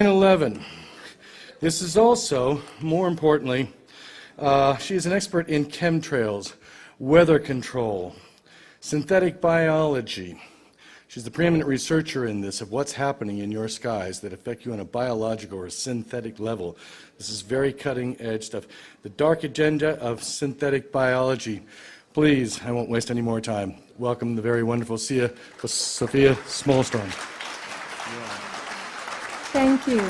9/11. This is also, more importantly, she is an expert in chemtrails, weather control, synthetic biology. She's the preeminent researcher in this of what's happening in your skies that affect you on a biological or synthetic level. This is very cutting edge stuff. The dark agenda of synthetic biology. Please, I won't waste any more time. Welcome the very wonderful Sophia Smallstone. Thank you.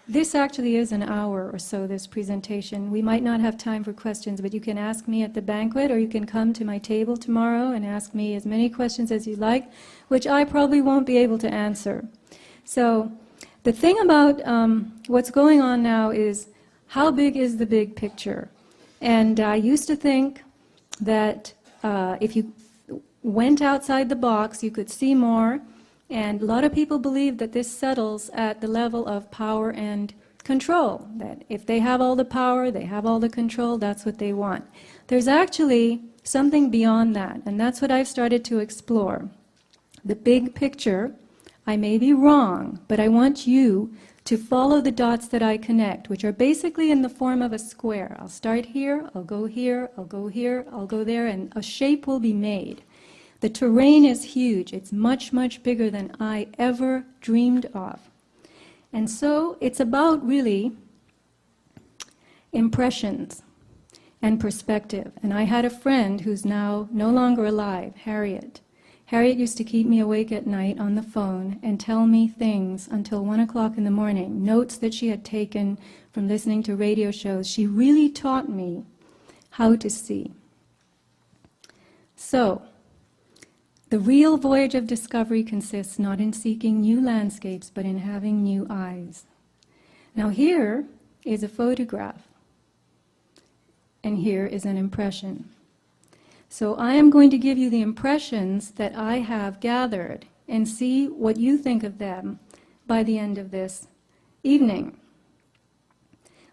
This actually is an hour or so, this presentation. We might not have time for questions, but you can ask me at the banquet, or you can come to my table tomorrow and ask me as many questions as you like, which I probably won't be able to answer. So the thing about what's going on now is, how big is the big picture? And I used to think that if you went outside the box, you could see more. And a lot of people believe that this settles at the level of power and control, that if they have all the power, they have all the control, that's what they want. There's actually something beyond that, and that's what I've started to explore. The big picture, I may be wrong, but I want you to follow the dots that I connect, which are basically in the form of a square. I'll start here, I'll go here, I'll go here, I'll go there, and a shape will be made. The terrain is huge. It's much, much bigger than I ever dreamed of. And so it's about really impressions and perspective. And I had a friend who's now no longer alive, Harriet. Harriet used to keep me awake at night on the phone and tell me things until 1 o'clock in the morning, notes that she had taken from listening to radio shows. She really taught me how to see. So, the real voyage of discovery consists not in seeking new landscapes, but in having new eyes. Now here is a photograph, and here is an impression. So I am going to give you the impressions that I have gathered and see what you think of them by the end of this evening.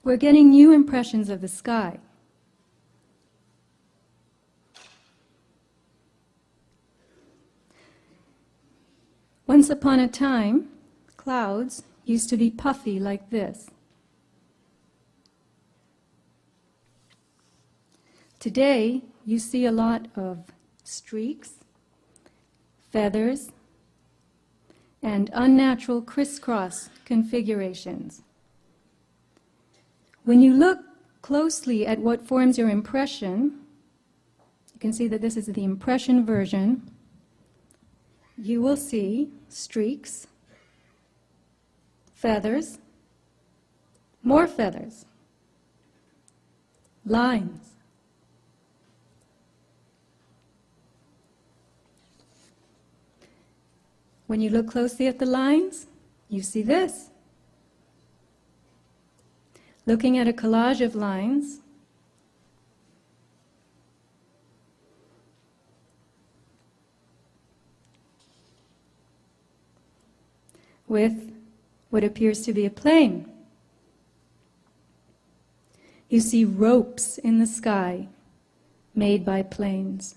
We're getting new impressions of the sky. Once upon a time, clouds used to be puffy like this. Today, you see a lot of streaks, feathers, and unnatural crisscross configurations. When you look closely at what forms your impression, you can see that this is the impression version. You will see streaks, feathers, more feathers, lines. When you look closely at the lines, you see this. Looking at a collage of lines, with what appears to be a plane. You see ropes in the sky made by planes.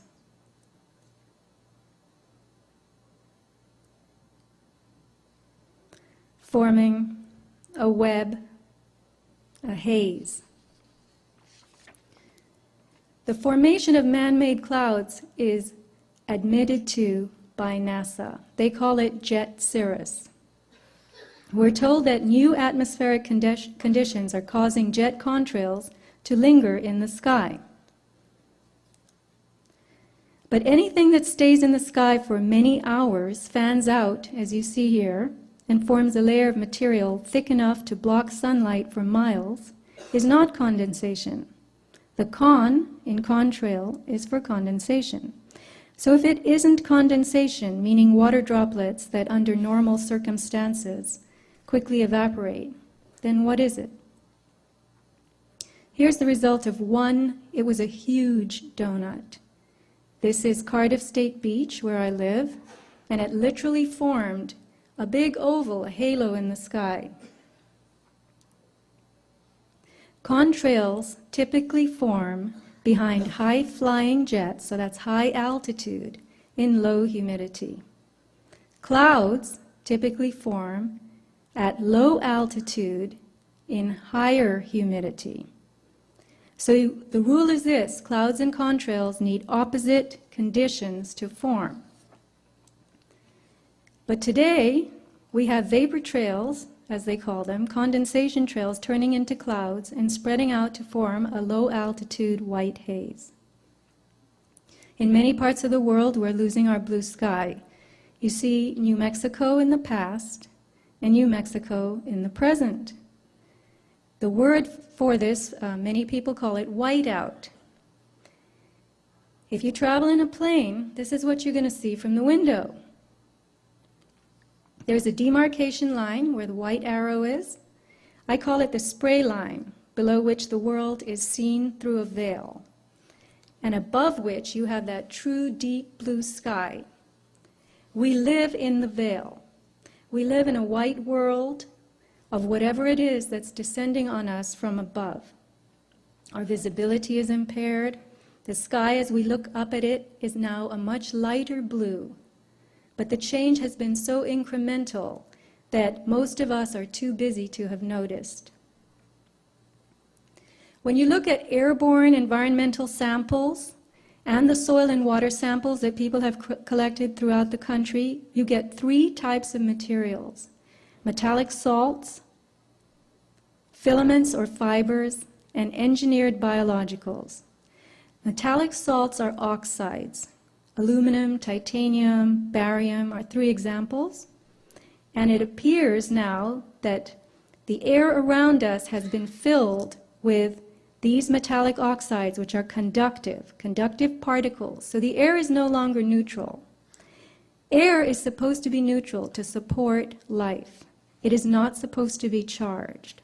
Forming a web, a haze. The formation of man-made clouds is admitted to by NASA. They call it jet cirrus. We're told that new atmospheric conditions are causing jet contrails to linger in the sky. But anything that stays in the sky for many hours fans out, as you see here, and forms a layer of material thick enough to block sunlight for miles, is not condensation. The con in contrail is for condensation. So if it isn't condensation, meaning water droplets that under normal circumstances quickly evaporate, then what is it? Here's the result of one. It was a huge donut. This is Cardiff State Beach, where I live, and it literally formed a big oval, a halo in the sky. Contrails typically form behind high-flying jets, so that's high altitude, in low humidity. Clouds typically form at low altitude in higher humidity. So the rule is this: clouds and contrails need opposite conditions to form. But today, we have vapor trails, as they call them, condensation trails turning into clouds and spreading out to form a low-altitude white haze. In many parts of the world, we're losing our blue sky. You see New Mexico in the past and New Mexico in the present. The word for this, many people call it whiteout. If you travel in a plane, this is what you're going to see from the window. There's a demarcation line where the white arrow is. I call it the spray line, below which the world is seen through a veil, and above which you have that true deep blue sky. We live in the veil. We live in a white world of whatever it is that's descending on us from above. Our visibility is impaired. The sky, as we look up at it, is now a much lighter blue. But the change has been so incremental that most of us are too busy to have noticed. When you look at airborne environmental samples and the soil and water samples that people have collected throughout the country, you get three types of materials: metallic salts, filaments or fibers, and engineered biologicals. Metallic salts are oxides. Aluminum, titanium, barium are three examples. And it appears now that the air around us has been filled with these metallic oxides, which are conductive particles. So the air is no longer neutral. Air is supposed to be neutral to support life. It is not supposed to be charged.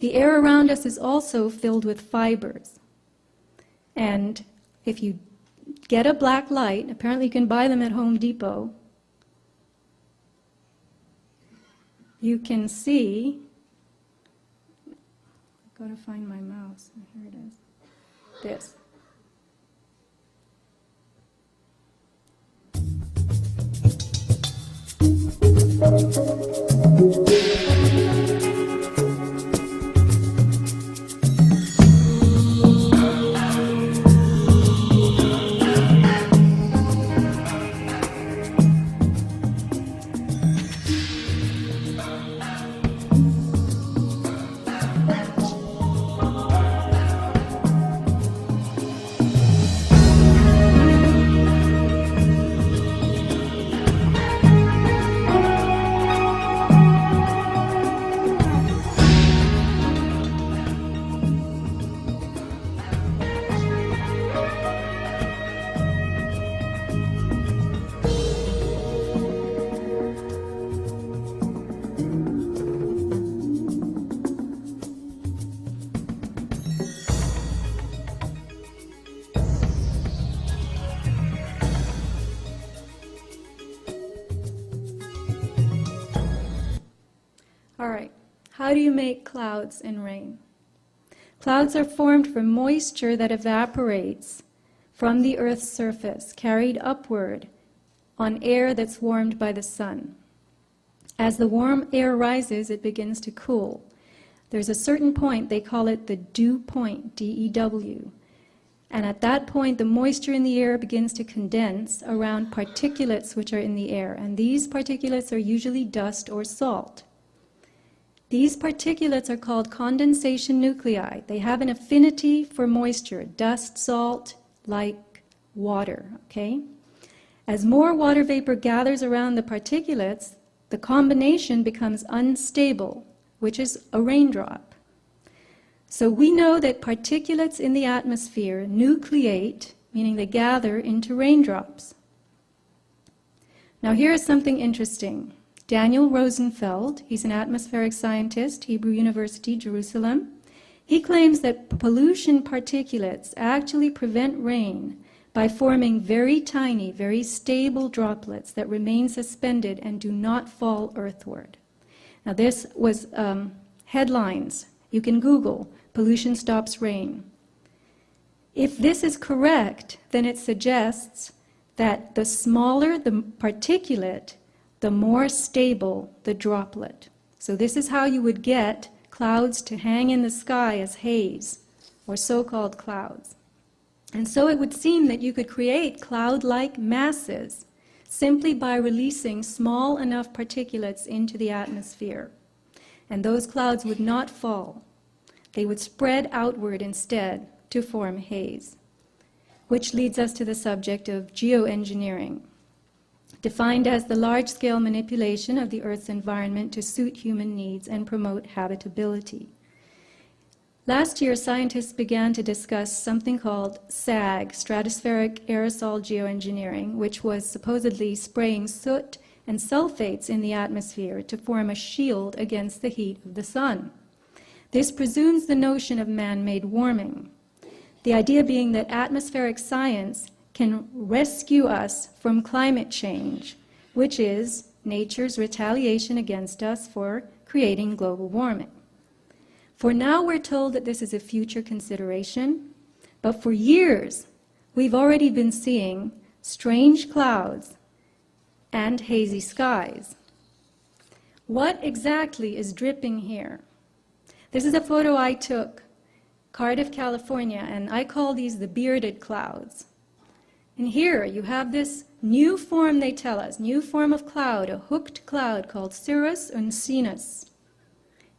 The air around us is also filled with fibers. And if you get a black light, apparently you can buy them at Home Depot, you can see, I've got to find my mouse, here it is, this. All right, how do you make clouds and rain? Clouds are formed from moisture that evaporates from the Earth's surface, carried upward on air that's warmed by the sun. As the warm air rises, it begins to cool. There's a certain point, they call it the dew point, D-E-W. And at that point, the moisture in the air begins to condense around particulates which are in the air. And these particulates are usually dust or salt. These particulates are called condensation nuclei. They have an affinity for moisture, dust, salt, like water, okay? As more water vapor gathers around the particulates, the combination becomes unstable, which is a raindrop. So we know that particulates in the atmosphere nucleate, meaning they gather into raindrops. Now here is something interesting. Daniel Rosenfeld, he's an atmospheric scientist, Hebrew University, Jerusalem. He claims that pollution particulates actually prevent rain by forming very tiny, very stable droplets that remain suspended and do not fall earthward. Now this was headlines. You can Google, pollution stops rain. If this is correct, then it suggests that the smaller the particulate, the more stable the droplet. So this is how you would get clouds to hang in the sky as haze, or so-called clouds. And so it would seem that you could create cloud-like masses simply by releasing small enough particulates into the atmosphere. And those clouds would not fall. They would spread outward instead to form haze. Which leads us to the subject of geoengineering, defined as the large-scale manipulation of the Earth's environment to suit human needs and promote habitability. Last year, scientists began to discuss something called SAG, stratospheric aerosol geoengineering, which was supposedly spraying soot and sulfates in the atmosphere to form a shield against the heat of the sun. This presumes the notion of man-made warming, the idea being that atmospheric science can rescue us from climate change, which is nature's retaliation against us for creating global warming. For now, we're told that this is a future consideration, but for years, we've already been seeing strange clouds and hazy skies. What exactly is dripping here? This is a photo I took, Cardiff, California, and I call these the bearded clouds. And here you have this new form, they tell us, new form of cloud, a hooked cloud called cirrus uncinus.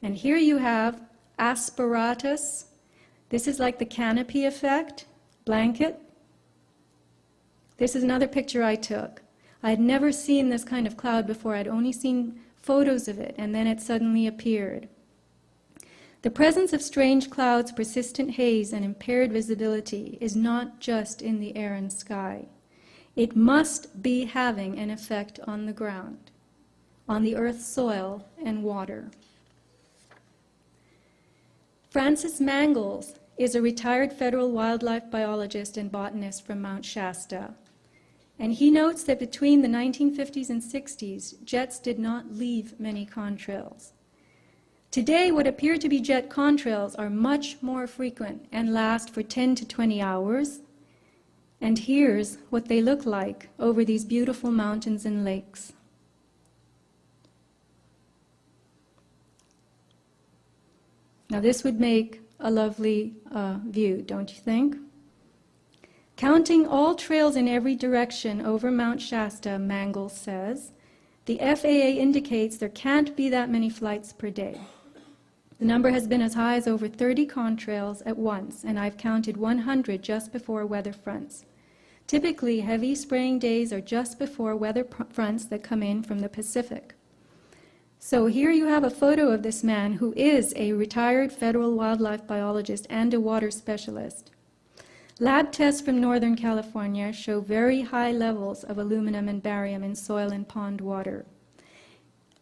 And here you have asperatus. This is like the canopy effect, blanket. This is another picture I took. I had never seen this kind of cloud before. I'd only seen photos of it, and then it suddenly appeared. The presence of strange clouds, persistent haze, and impaired visibility is not just in the air and sky. It must be having an effect on the ground, on the Earth's soil and water. Francis Mangles is a retired federal wildlife biologist and botanist from Mount Shasta. And he notes that between the 1950s and 60s, jets did not leave many contrails. Today, what appear to be jet contrails are much more frequent and last for 10 to 20 hours. And here's what they look like over these beautiful mountains and lakes. Now this would make a lovely view, don't you think? Counting all trails in every direction over Mount Shasta, Mangles says, the FAA indicates there can't be that many flights per day. The number has been as high as over 30 contrails at once, and I've counted 100 just before weather fronts. Typically, heavy spraying days are just before weather fronts that come in from the Pacific. So here you have a photo of this man who is a retired federal wildlife biologist and a water specialist. Lab tests from Northern California show very high levels of aluminum and barium in soil and pond water.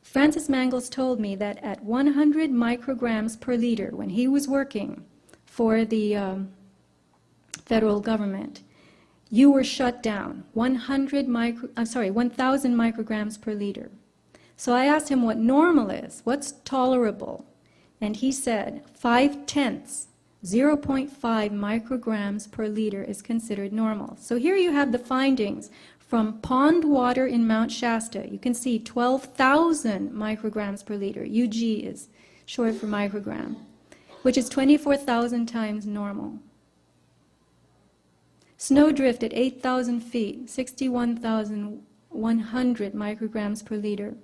Francis Mangles told me that at 100 micrograms per liter, when he was working for the federal government, you were shut down, 1,000 micrograms per liter. So I asked him what normal is, what's tolerable, and he said 5/10, 0.5 micrograms per liter is considered normal. So here you have the findings from pond water in Mount Shasta. You can see 12,000 micrograms per liter. UG is short for microgram, which is 24,000 times normal. Snowdrift at 8,000 feet, 61,100 micrograms per liter.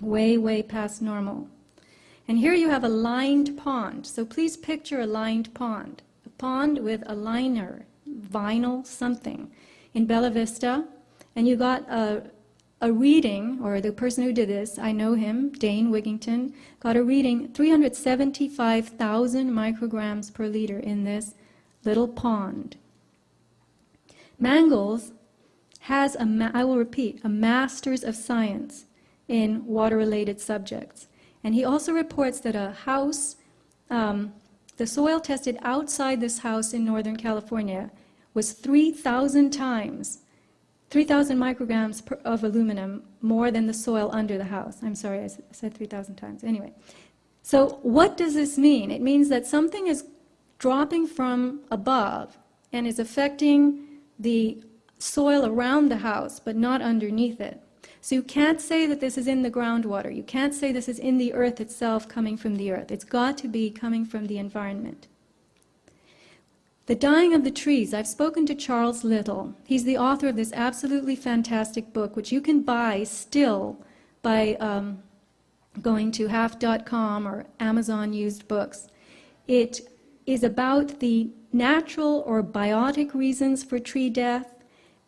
Way, way past normal. And here you have a lined pond. So please picture a lined pond. A pond with a liner, vinyl something, in Bella Vista. And you got a reading, or the person who did this, I know him, Dane Wigington, got a reading 375,000 micrograms per liter in this little pond. Mangles has, I will repeat, a master's of science in water-related subjects. And he also reports that a house, the soil tested outside this house in Northern California was 3,000 times, 3,000 micrograms of aluminum more than the soil under the house. I'm sorry, I said 3,000 times. Anyway, so what does this mean? It means that something is dropping from above and is affecting the soil around the house, but not underneath it. So you can't say that this is in the groundwater. You can't say this is in the earth itself, coming from the earth. It's got to be coming from the environment. The dying of the trees. I've spoken to Charles Little. He's the author of this absolutely fantastic book, which you can buy still by going to half.com or Amazon used books. It is about the natural or biotic reasons for tree death,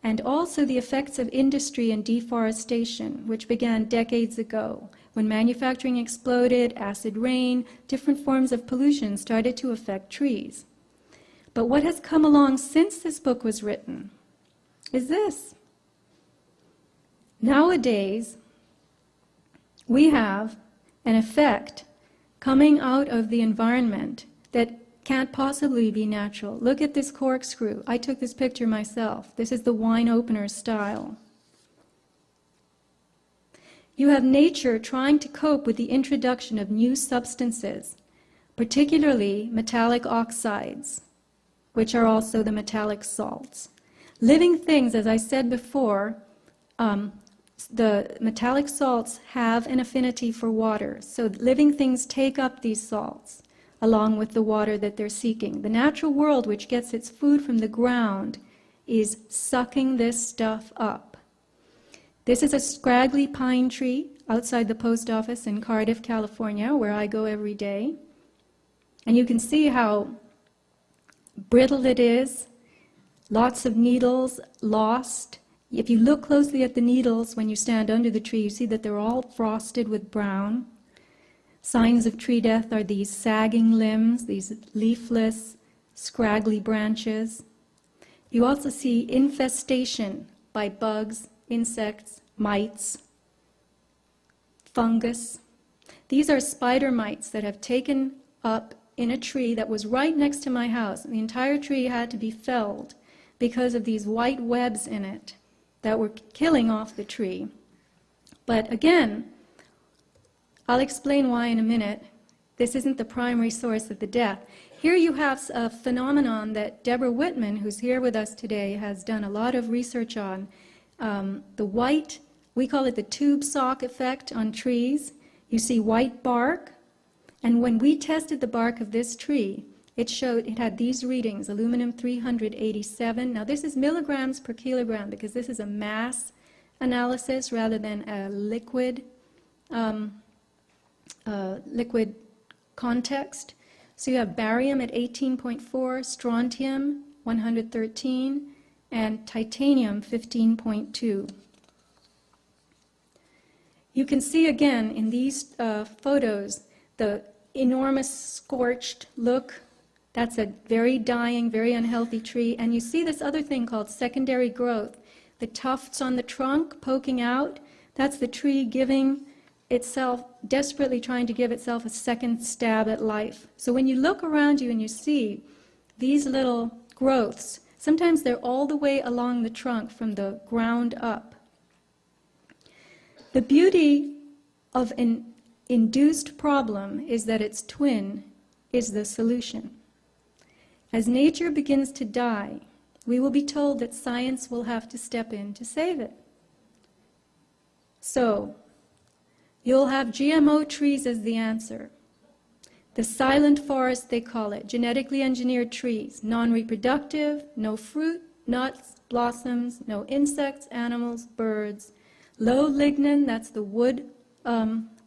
and also the effects of industry and deforestation, which began decades ago. When manufacturing exploded, acid rain, different forms of pollution started to affect trees. But what has come along since this book was written is this. Nowadays, we have an effect coming out of the environment that can't possibly be natural. Look at this corkscrew. I took this picture myself. This is the wine opener style. You have nature trying to cope with the introduction of new substances, particularly metallic oxides, which are also the metallic salts. Living things, as I said before, the metallic salts have an affinity for water. So living things take up these salts along with the water that they're seeking. The natural world, which gets its food from the ground, is sucking this stuff up. This is a scraggly pine tree outside the post office in Cardiff, California, where I go every day. And you can see how brittle it is, lots of needles lost. If you look closely at the needles when you stand under the tree, you see that they're all frosted with brown. Signs of tree death are these sagging limbs, these leafless, scraggly branches. You also see infestation by bugs, insects, mites, fungus. These are spider mites that have taken up in a tree that was right next to my house. The entire tree had to be felled because of these white webs in it that were killing off the tree. But again, I'll explain why in a minute. This isn't the primary source of the death. Here you have a phenomenon that Deborah Whitman, who's here with us today, has done a lot of research on. The white, we call it the tube sock effect on trees. You see white bark, and when we tested the bark of this tree, it showed it had these readings, aluminum 387. Now this is milligrams per kilogram because this is a mass analysis rather than a liquid context. So you have barium at 18.4, strontium 113, and titanium 15.2. You can see again in these photos the enormous scorched look. That's a very dying, very unhealthy tree. And you see this other thing called secondary growth. The tufts on the trunk poking out, that's the tree giving itself, desperately trying to give itself a second stab at life. So when you look around you and you see these little growths, sometimes they're all the way along the trunk from the ground up. The beauty of an induced problem is that its twin is the solution. As nature begins to die, we will be told that science will have to step in to save it. So, you'll have GMO trees as the answer. The silent forest, they call it, genetically engineered trees, non-reproductive, no fruit, nuts, blossoms, no insects, animals, birds. Low lignin, that's the wood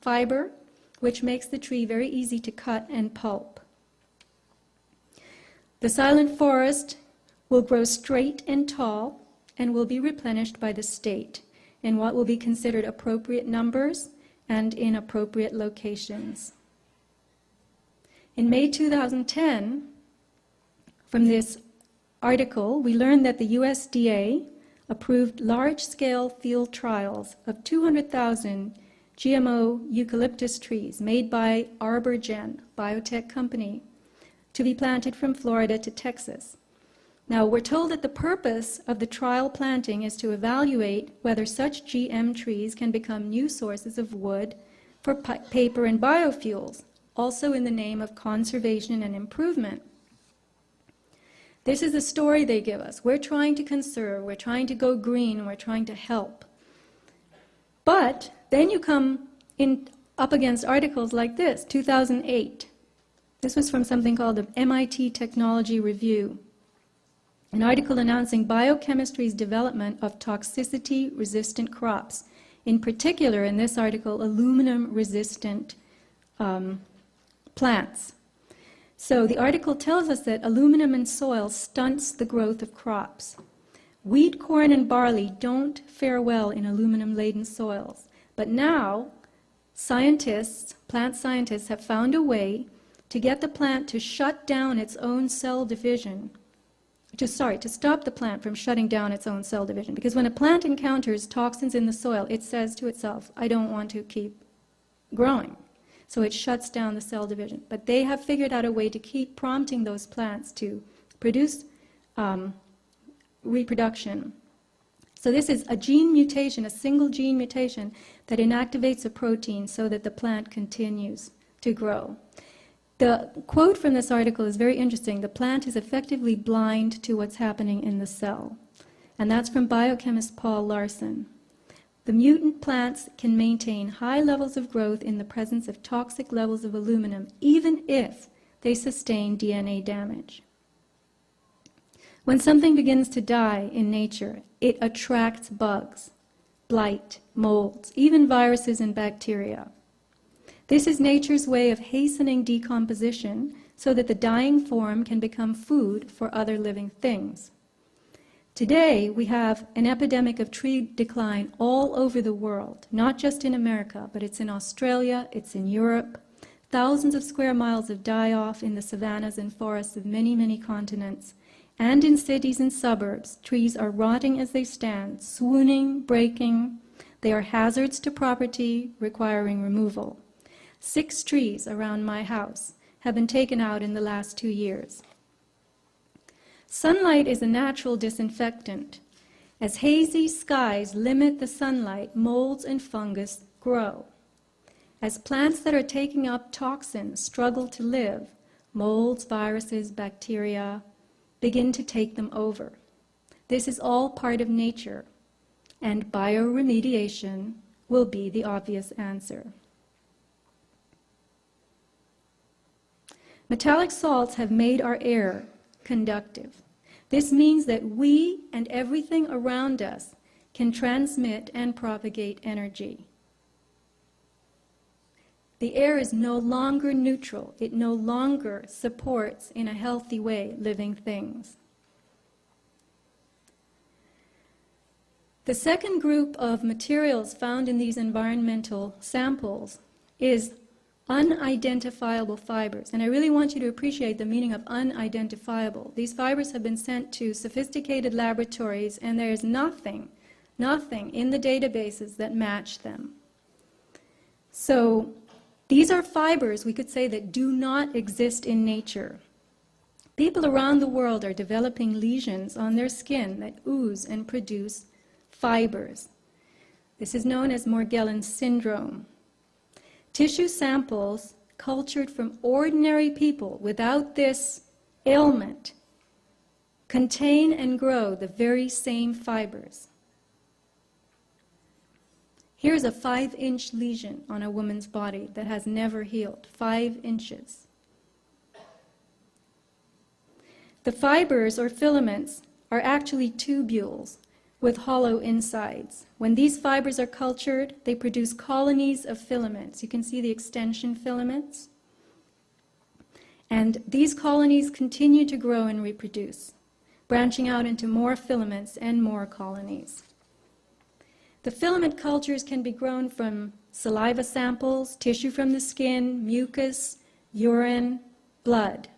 fiber, which makes the tree very easy to cut and pulp. The silent forest will grow straight and tall and will be replenished by the state in what will be considered appropriate numbers and in appropriate locations. In May 2010, from this article, we learned that the USDA approved large-scale field trials of 200,000 GMO eucalyptus trees made by ArborGen, biotech company, to be planted from Florida to Texas. Now, we're told that the purpose of the trial planting is to evaluate whether such GM trees can become new sources of wood for paper and biofuels, also in the name of conservation and improvement. This is the story they give us. We're trying to conserve, we're trying to go green, we're trying to help. But then you come up against articles like this, 2008. This was from something called the MIT Technology Review, an article announcing biochemistry's development of toxicity-resistant crops. In particular, in this article, aluminum-resistant plants. So the article tells us that aluminum in soil stunts the growth of crops. Wheat, corn, and barley don't fare well in aluminum-laden soils. But now, scientists, plant scientists, have found a way to get the plant to shut down its own cell division. To stop the plant from shutting down its own cell division. Because when a plant encounters toxins in the soil, it says to itself, I don't want to keep growing. So it shuts down the cell division. But they have figured out a way to keep prompting those plants to produce reproduction. So this is a gene mutation, a single gene mutation that inactivates a protein so that the plant continues to grow. The quote from this article is very interesting. The plant is effectively blind to what's happening in the cell. And that's from biochemist Paul Larson. The mutant plants can maintain high levels of growth in the presence of toxic levels of aluminum, even if they sustain DNA damage. When something begins to die in nature, it attracts bugs, blight, molds, even viruses and bacteria. This is nature's way of hastening decomposition so that the dying form can become food for other living things. Today, we have an epidemic of tree decline all over the world, not just in America, but it's in Australia, it's in Europe. Thousands of square miles of die-off in the savannas and forests of many, many continents. And in cities and suburbs, trees are rotting as they stand, swooning, breaking. They are hazards to property, requiring removal. 6 trees around my house have been taken out in the last 2 years. Sunlight is a natural disinfectant. As hazy skies limit the sunlight, molds and fungus grow. As plants that are taking up toxins struggle to live, molds, viruses, bacteria begin to take them over. This is all part of nature, and bioremediation will be the obvious answer. Metallic salts have made our air conductive. This means that we and everything around us can transmit and propagate energy. The air is no longer neutral. It no longer supports, in a healthy way, living things. The second group of materials found in these environmental samples is unidentifiable fibers. And I really want you to appreciate the meaning of unidentifiable. These fibers have been sent to sophisticated laboratories, and there is nothing in the databases that match them. So these are fibers, we could say, that do not exist in nature. People around the world are developing lesions on their skin that ooze and produce fibers. This is known as Morgellons syndrome. Tissue samples cultured from ordinary people without this ailment contain and grow the very same fibers. Here's a 5-inch lesion on a woman's body that has never healed, 5 inches. The fibers or filaments are actually tubules with hollow insides. When these fibers are cultured, they produce colonies of filaments. You can see the extension filaments. And these colonies continue to grow and reproduce, branching out into more filaments and more colonies. The filament cultures can be grown from saliva samples, tissue from the skin, mucus, urine, blood,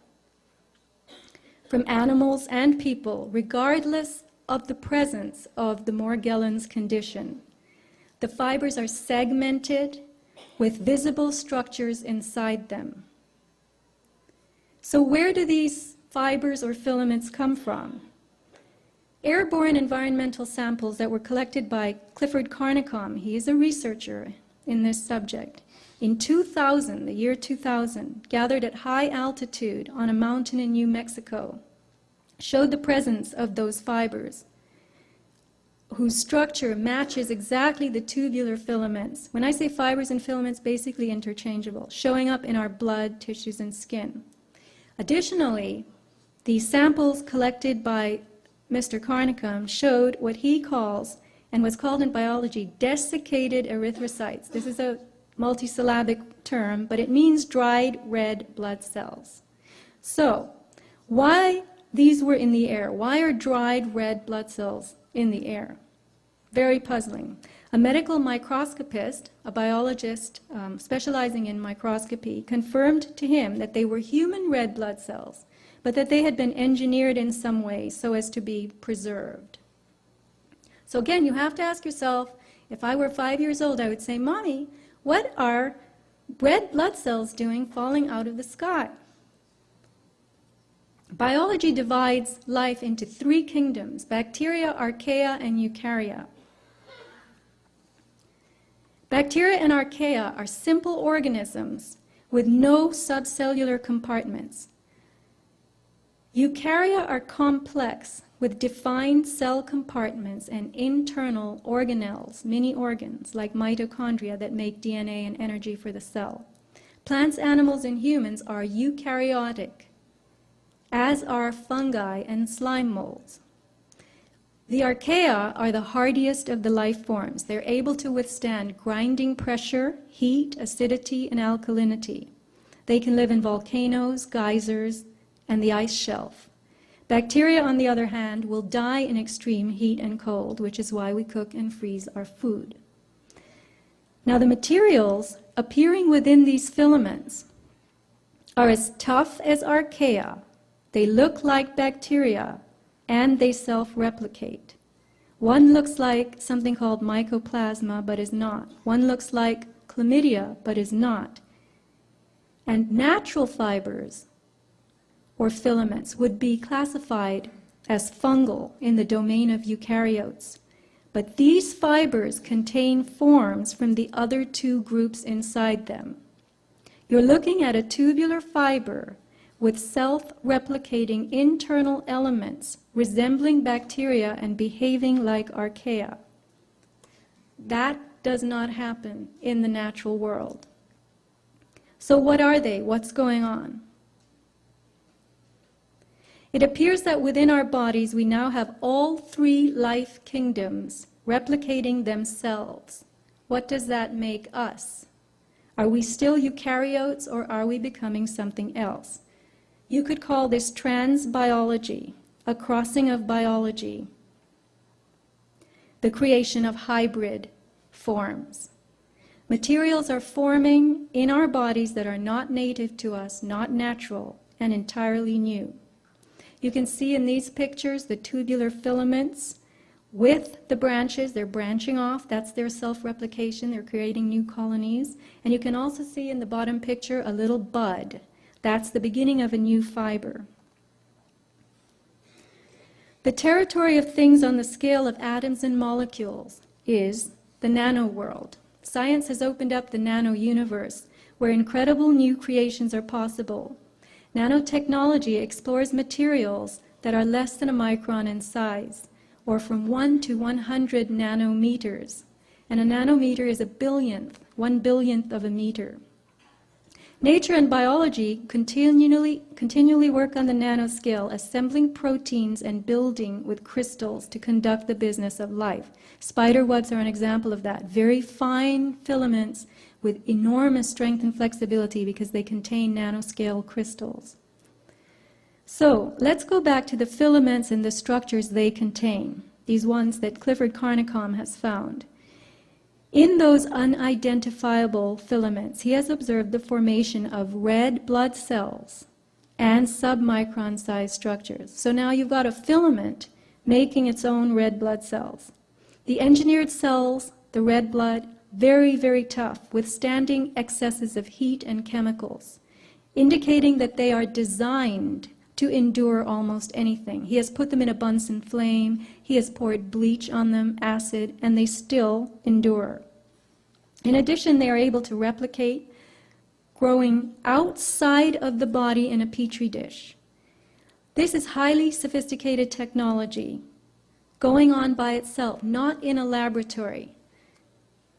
from animals and people, regardless of the presence of the Morgellons condition. The fibers are segmented with visible structures inside them. So where do these fibers or filaments come from? Airborne environmental samples that were collected by Clifford Carnicom, he is a researcher in this subject, in 2000, the year 2000, gathered at high altitude on a mountain in New Mexico, showed the presence of those fibers, whose structure matches exactly the tubular filaments. When I say fibers and filaments, basically interchangeable, showing up in our blood, tissues, and skin. Additionally, the samples collected by Mr. Carnicom showed what he calls, and what's called in biology, desiccated erythrocytes. This is a multisyllabic term, but it means dried red blood cells. So, why these were in the air? Why are dried red blood cells in the air? Very puzzling. A medical microscopist, a biologist specializing in microscopy, confirmed to him that they were human red blood cells, but that they had been engineered in some way so as to be preserved. So again, you have to ask yourself, if I were 5 years old, I would say, Mommy, what are red blood cells doing falling out of the sky? Biology divides life into 3 kingdoms: bacteria, archaea, and eukarya. Bacteria and archaea are simple organisms with no subcellular compartments. Eukarya are complex with defined cell compartments and internal organelles, mini organs like mitochondria that make DNA and energy for the cell. Plants, animals, and humans are eukaryotic, as are fungi and slime molds. The archaea are the hardiest of the life forms. They're able to withstand grinding pressure, heat, acidity, and alkalinity. They can live in volcanoes, geysers, and the ice shelf. Bacteria, on the other hand, will die in extreme heat and cold, which is why we cook and freeze our food. Now, the materials appearing within these filaments are as tough as archaea. They look like bacteria, and they self-replicate. One looks like something called mycoplasma, but is not. One looks like chlamydia, but is not. And natural fibers, or filaments, would be classified as fungal in the domain of eukaryotes. But these fibers contain forms from the other 2 groups inside them. You're looking at a tubular fiber with self-replicating internal elements resembling bacteria and behaving like archaea. That does not happen in the natural world. So what are they? What's going on? It appears that within our bodies we now have all 3 life kingdoms replicating themselves. What does that make us? Are we still eukaryotes, or are we becoming something else? You could call this transbiology, a crossing of biology, the creation of hybrid forms. Materials are forming in our bodies that are not native to us, not natural, and entirely new. You can see in these pictures the tubular filaments with the branches. They're branching off. That's their self-replication. They're creating new colonies. And you can also see in the bottom picture a little bud. That's the beginning of a new fiber. The territory of things on the scale of atoms and molecules is the nano world. Science has opened up the nano universe, where incredible new creations are possible. Nanotechnology explores materials that are less than a micron in size, or from 1 to 100 nanometers. And a nanometer is a billionth, 1/1000th of a meter. Nature and biology continually work on the nanoscale, assembling proteins and building with crystals to conduct the business of life. Spider webs are an example of that. Very fine filaments with enormous strength and flexibility because they contain nanoscale crystals. So let's go back to the filaments and the structures they contain, these ones that Clifford Carnicom has found. In those unidentifiable filaments, he has observed the formation of red blood cells and submicron-sized structures. So now you've got a filament making its own red blood cells. The engineered cells, the red blood, very, very tough, withstanding excesses of heat and chemicals, indicating that they are designed to endure almost anything. He has put them in a Bunsen flame, he has poured bleach on them, acid, and they still endure. In addition, they are able to replicate, growing outside of the body in a petri dish. This is highly sophisticated technology, going on by itself, not in a laboratory.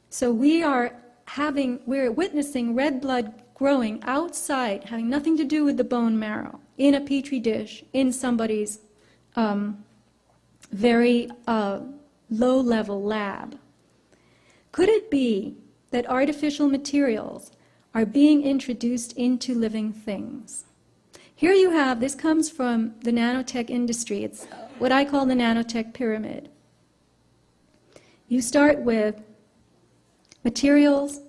So we're witnessing red blood growing outside, having nothing to do with the bone marrow, in a petri dish, in somebody's very low-level lab. Could it be that artificial materials are being introduced into living things? Here you have, this comes from the nanotech industry. It's what I call the nanotech pyramid. You start with materials,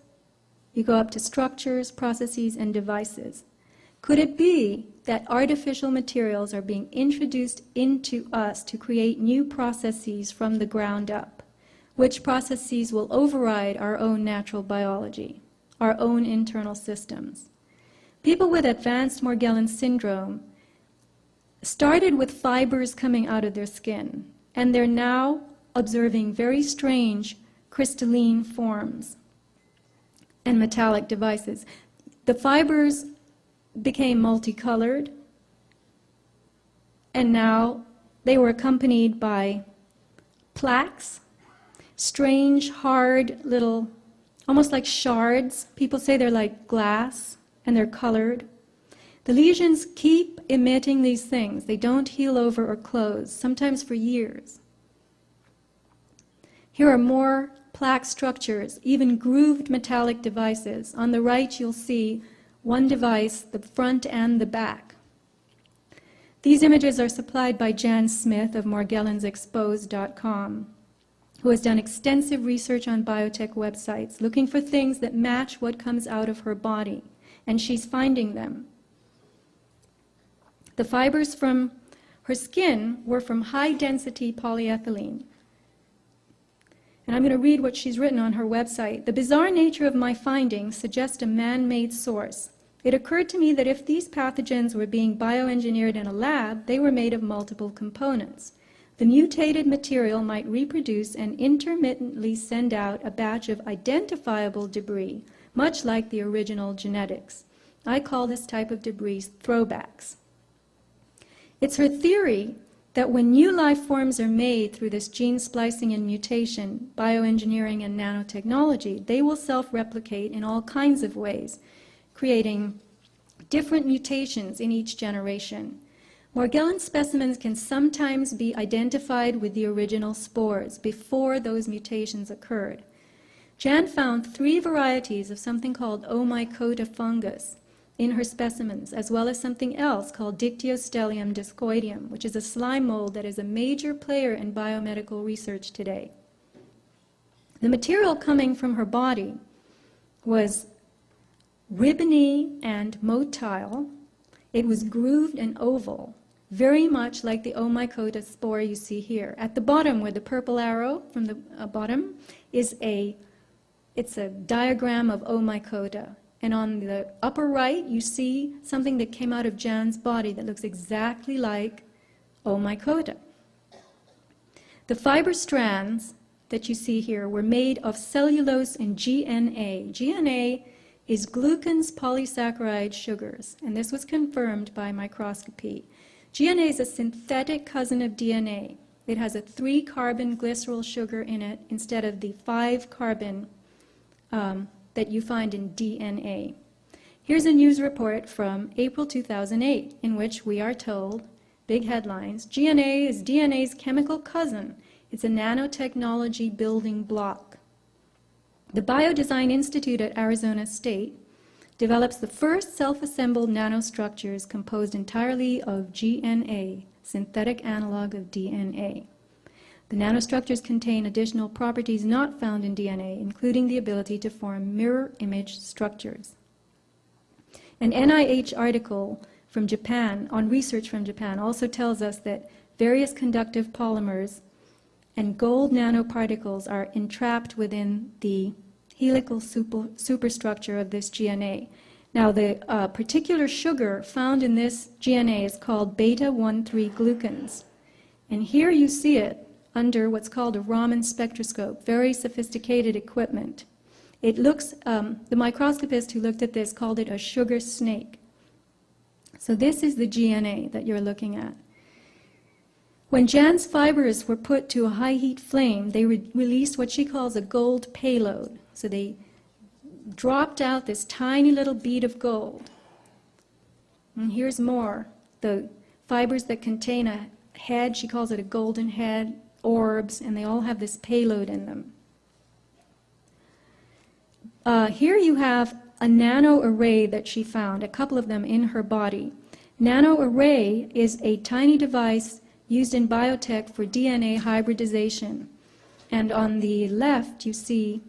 you go up to structures, processes, and devices. Could it be that artificial materials are being introduced into us to create new processes from the ground up, which processes will override our own natural biology, our own internal systems? People with advanced Morgellons syndrome started with fibers coming out of their skin, and they're now observing very strange crystalline forms and metallic devices. The fibers became multicolored, and now they were accompanied by plaques, strange, hard little, almost like shards. People say they're like glass, and they're colored. The lesions keep emitting these things. They don't heal over or close, sometimes for years. Here are more plaque structures, even grooved metallic devices. On the right, you'll see one device, the front and the back. These images are supplied by Jan Smith of morgellonsexposed.com, who has done extensive research on biotech websites, looking for things that match what comes out of her body, and she's finding them. The fibers from her skin were from high-density polyethylene. And I'm going to read what she's written on her website. The bizarre nature of my findings suggests a man-made source. It occurred to me that if these pathogens were being bioengineered in a lab, they were made of multiple components. The mutated material might reproduce and intermittently send out a batch of identifiable debris, much like the original genetics. I call this type of debris throwbacks. It's her theory that when new life forms are made through this gene splicing and mutation, bioengineering and nanotechnology, they will self-replicate in all kinds of ways, creating different mutations in each generation. Morgellons specimens can sometimes be identified with the original spores before those mutations occurred. Jan found 3 varieties of something called Omycota fungus in her specimens, as well as something else called Dictyostelium discoideum, which is a slime mold that is a major player in biomedical research today. The material coming from her body was ribbony and motile. It was grooved and oval, very much like the Omycota spore you see here. At the bottom, where the purple arrow from the bottom is it's a diagram of Omycota. And on the upper right, you see something that came out of Jan's body that looks exactly like Omycota. The fiber strands that you see here were made of cellulose and GNA. GNA is glucans polysaccharide sugars, and this was confirmed by microscopy. GNA is a synthetic cousin of DNA. It has a 3-carbon glycerol sugar in it instead of the 5-carbon that you find in DNA. Here's a news report from April 2008 in which we are told, big headlines, GNA is DNA's chemical cousin. It's a nanotechnology building block. The Biodesign Institute at Arizona State develops the first self-assembled nanostructures composed entirely of GNA, synthetic analog of DNA. The nanostructures contain additional properties not found in DNA, including the ability to form mirror image structures. An NIH article from Japan, on research from Japan, also tells us that various conductive polymers and gold nanoparticles are entrapped within the helical superstructure of this GNA. Now, the particular sugar found in this GNA is called beta-1,3-glucans. And here you see it under what's called a Raman spectroscope, very sophisticated equipment. It looks, the microscopist who looked at this called it a sugar snake. So this is the GNA that you're looking at. When Jan's fibers were put to a high heat flame, they released what she calls a gold payload. So they dropped out this tiny little bead of gold. And here's more. The fibers that contain a head, she calls it a golden head, orbs, and they all have this payload in them. Here you have a nano array that she found, a couple of them in her body. Nano array is a tiny device used in biotech for DNA hybridization. And on the left, you see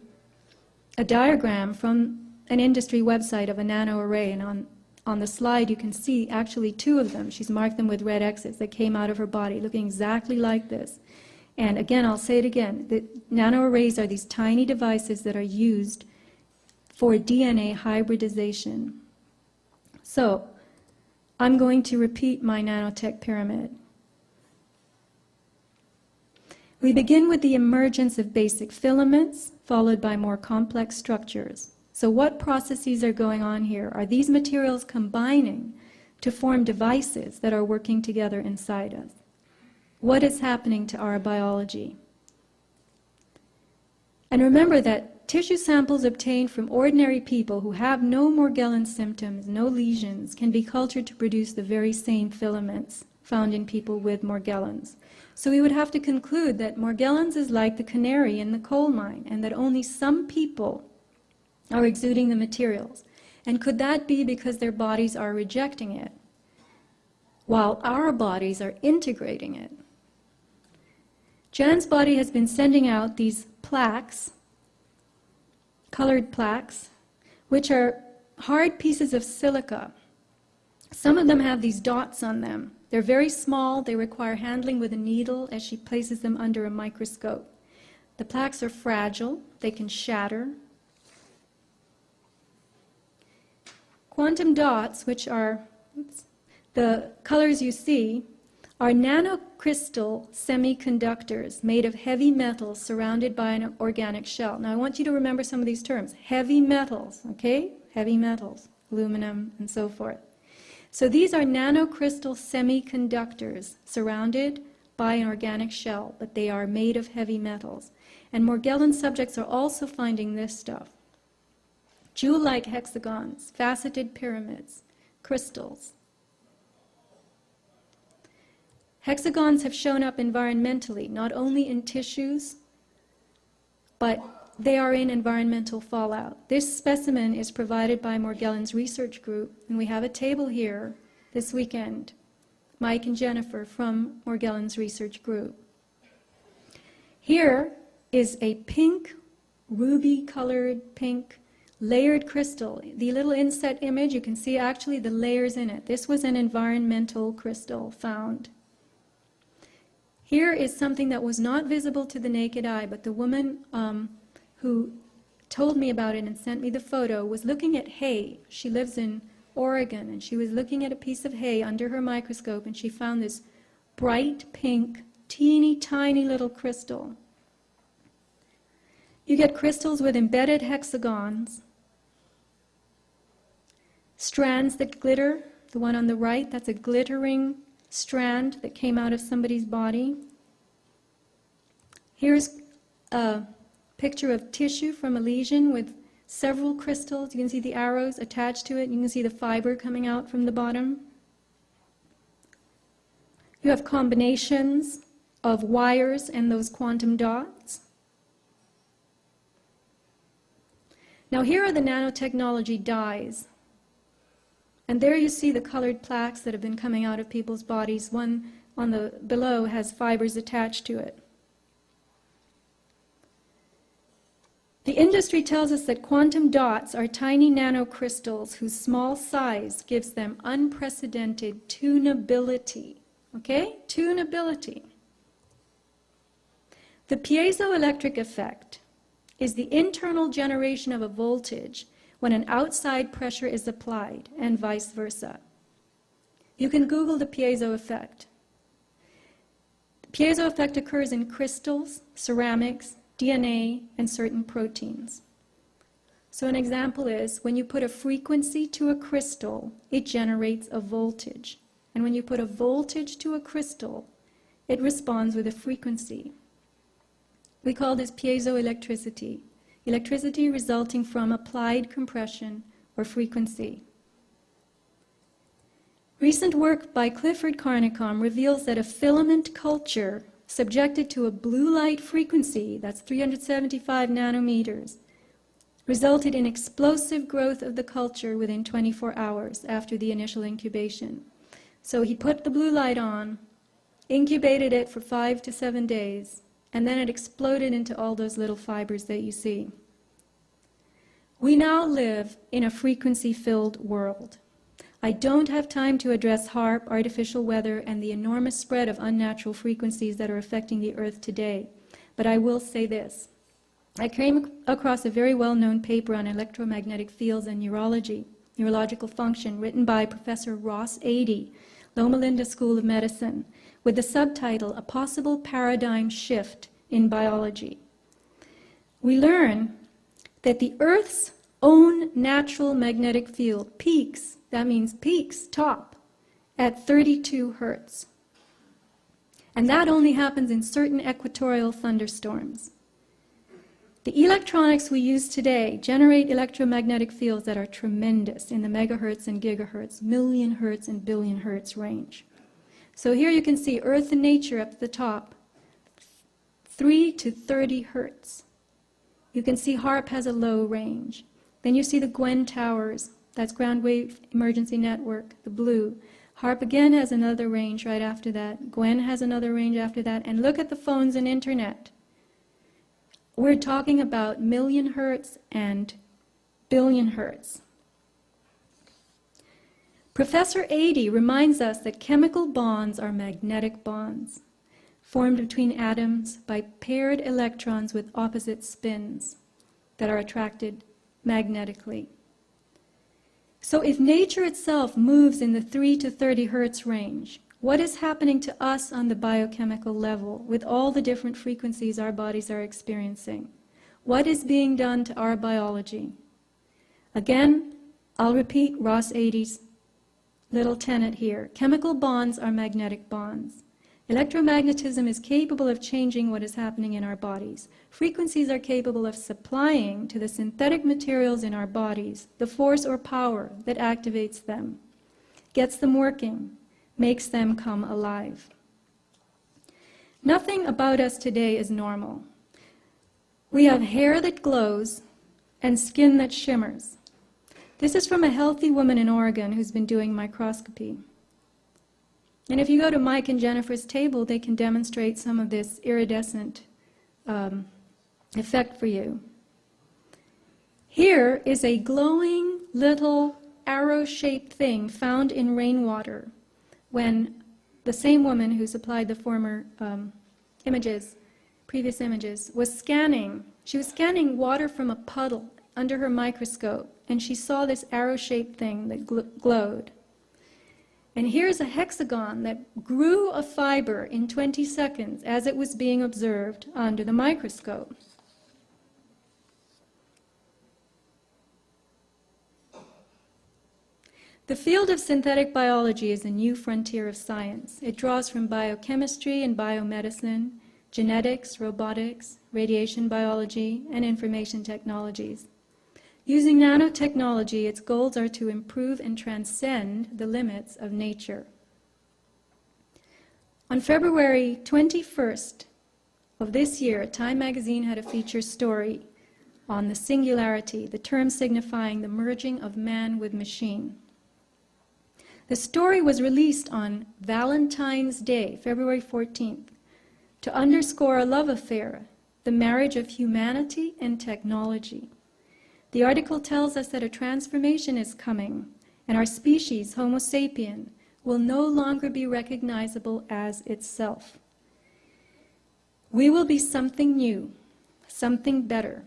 a diagram from an industry website of a nano array. And on the slide, you can see actually two of them. She's marked them with red X's that came out of her body, looking exactly like this. And again, I'll say it again, the nano arrays are these tiny devices that are used for DNA hybridization. So, I'm going to repeat my nanotech pyramid. We begin with the emergence of basic filaments, followed by more complex structures. So what processes are going on here? Are these materials combining to form devices that are working together inside us? What is happening to our biology? And remember that tissue samples obtained from ordinary people who have no Morgellons symptoms, no lesions, can be cultured to produce the very same filaments found in people with Morgellons. So we would have to conclude that Morgellons is like the canary in the coal mine, and that only some people are exuding the materials. And could that be because their bodies are rejecting it, while our bodies are integrating it? Jan's body has been sending out these plaques, colored plaques, which are hard pieces of silica. Some of them have these dots on them. They're very small. They require handling with a needle as she places them under a microscope. The plaques are fragile. They can shatter. Quantum dots, which are the colors you see, are nanocrystal semiconductors made of heavy metals surrounded by an organic shell. Now I want you to remember some of these terms. Heavy metals, okay? Heavy metals, aluminum and so forth. So these are nanocrystal semiconductors surrounded by an organic shell, but they are made of heavy metals. And Morgellon subjects are also finding this stuff. Jewel-like hexagons, faceted pyramids, crystals. Hexagons have shown up environmentally, not only in tissues, but they are in environmental fallout. This specimen is provided by Morgellons Research Group, and we have a table here this weekend, Mike and Jennifer from Morgellons Research Group. Here is a pink, ruby-colored pink layered crystal. The little inset image, you can see actually the layers in it. This was an environmental crystal found. Here is something that was not visible to the naked eye, but the woman who told me about it and sent me the photo was looking at hay. She lives in Oregon, and she was looking at a piece of hay under her microscope, and she found this bright pink, teeny tiny little crystal. You get crystals with embedded hexagons, strands that glitter. The one on the right, that's a glittering strand that came out of somebody's body. Here's a picture of tissue from a lesion with several crystals. You can see the arrows attached to it. You can see the fiber coming out from the bottom. You have combinations of wires and those quantum dots. Now here are the nanotechnology dyes. And there you see the colored plaques that have been coming out of people's bodies. One on the below has fibers attached to it. The industry tells us that quantum dots are tiny nanocrystals whose small size gives them unprecedented tunability. Okay? Tunability. The piezoelectric effect is the internal generation of a voltage when an outside pressure is applied, and vice versa. You can Google the piezo effect. The piezo effect occurs in crystals, ceramics, DNA, and certain proteins. So an example is, when you put a frequency to a crystal, it generates a voltage. And when you put a voltage to a crystal, it responds with a frequency. We call this piezoelectricity, electricity resulting from applied compression or frequency. Recent work by Clifford Carnicom reveals that a filament culture subjected to a blue light frequency, that's 375 nanometers, resulted in explosive growth of the culture within 24 hours after the initial incubation. So he put the blue light on, incubated it for 5 to 7 days, and then it exploded into all those little fibers that you see. We now live in a frequency-filled world. I don't have time to address HAARP, artificial weather, and the enormous spread of unnatural frequencies that are affecting the Earth today, but I will say this. I came across a very well-known paper on electromagnetic fields and neurological function, written by Professor Ross Adey, Loma Linda School of Medicine, with the subtitle, A Possible Paradigm Shift in Biology. We learn that the Earth's own natural magnetic field peaks, that means peaks, top, at 32 hertz. And that only happens in certain equatorial thunderstorms. The electronics we use today generate electromagnetic fields that are tremendous in the megahertz and gigahertz, million hertz and billion hertz range. So here you can see Earth and nature up at the top, 3 to 30 hertz. You can see HAARP has a low range. Then you see the Gwen towers, that's ground wave emergency network, the blue. HAARP again has another range right after that. Gwen has another range after that. And look at the phones and internet. We're talking about million hertz and billion hertz. Professor Adey reminds us that chemical bonds are magnetic bonds, formed between atoms by paired electrons with opposite spins that are attracted magnetically. So if nature itself moves in the 3 to 30 hertz range, what is happening to us on the biochemical level with all the different frequencies our bodies are experiencing? What is being done to our biology? Again, I'll repeat Ross Adey's little tenet here. Chemical bonds are magnetic bonds. Electromagnetism is capable of changing what is happening in our bodies. Frequencies are capable of supplying to the synthetic materials in our bodies the force or power that activates them, gets them working, makes them come alive. Nothing about us today is normal. We have hair that glows and skin that shimmers. This is from a healthy woman in Oregon who's been doing microscopy. And if you go to Mike and Jennifer's table, they can demonstrate some of this iridescent effect for you. Here is a glowing little arrow-shaped thing found in rainwater when the same woman who supplied the former previous images, was scanning. She was scanning water from a puddle under her microscope, and she saw this arrow-shaped thing that glowed. And here's a hexagon that grew a fiber in 20 seconds as it was being observed under the microscope. The field of synthetic biology is a new frontier of science. It draws from biochemistry and biomedicine, genetics, robotics, radiation biology, and information technologies. Using nanotechnology, its goals are to improve and transcend the limits of nature. On February 21st of this year, Time magazine had a feature story on the singularity, the term signifying the merging of man with machine. The story was released on Valentine's Day, February 14th, to underscore a love affair, the marriage of humanity and technology. The article tells us that a transformation is coming, and our species, Homo sapien, will no longer be recognizable as itself. We will be something new, something better.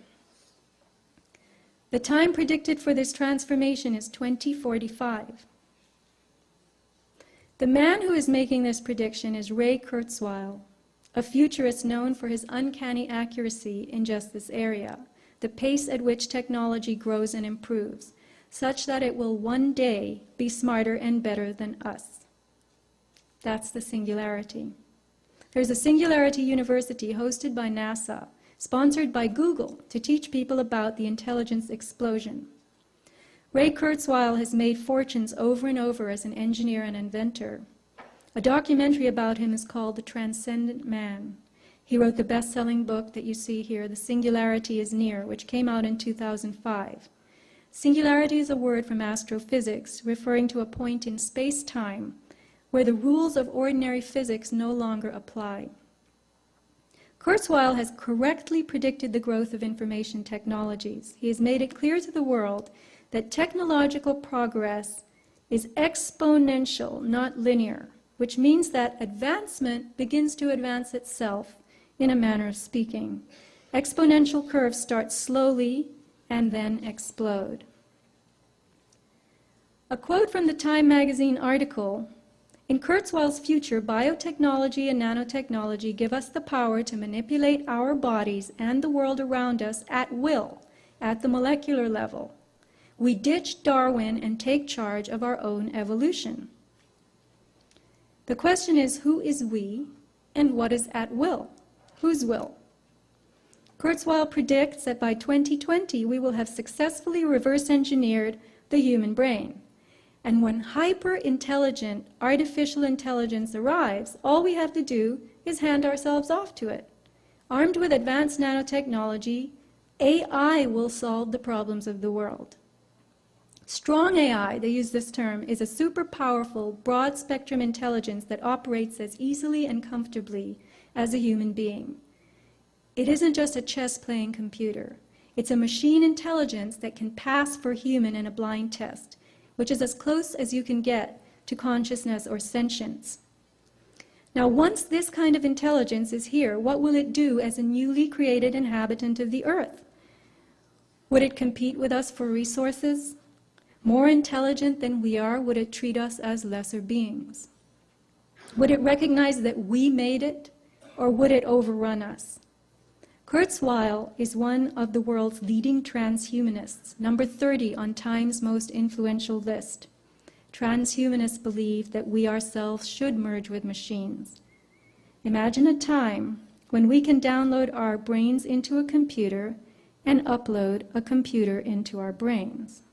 The time predicted for this transformation is 2045. The man who is making this prediction is Ray Kurzweil, a futurist known for his uncanny accuracy in just this area, the pace at which technology grows and improves, such that it will one day be smarter and better than us. That's the singularity. There's a Singularity University hosted by NASA, sponsored by Google, to teach people about the intelligence explosion. Ray Kurzweil has made fortunes over and over as an engineer and inventor. A documentary about him is called The Transcendent Man. He wrote the best-selling book that you see here, The Singularity is Near, which came out in 2005. Singularity is a word from astrophysics, referring to a point in space-time where the rules of ordinary physics no longer apply. Kurzweil has correctly predicted the growth of information technologies. He has made it clear to the world that technological progress is exponential, not linear, which means that advancement begins to advance itself, in a manner of speaking. Exponential curves start slowly and then explode. A quote from the Time magazine article: "In Kurzweil's future, biotechnology and nanotechnology give us the power to manipulate our bodies and the world around us at will, at the molecular level. We ditch Darwin and take charge of our own evolution." The question is, who is we and what is at will? Whose will? Kurzweil predicts that by 2020 we will have successfully reverse engineered the human brain. And when hyper-intelligent artificial intelligence arrives, all we have to do is hand ourselves off to it. Armed with advanced nanotechnology, AI will solve the problems of the world. Strong AI, they use this term, is a super powerful, broad-spectrum intelligence that operates as easily and comfortably as a human being. It isn't just a chess-playing computer. It's a machine intelligence that can pass for human in a blind test, which is as close as you can get to consciousness or sentience. Now, once this kind of intelligence is here, what will it do as a newly created inhabitant of the Earth? Would it compete with us for resources? More intelligent than we are, would it treat us as lesser beings? Would it recognize that we made it, or would it overrun us? Kurzweil is one of the world's leading transhumanists, number 30 on Time's most influential list. Transhumanists believe that we ourselves should merge with machines. Imagine a time when we can download our brains into a computer and upload a computer into our brains.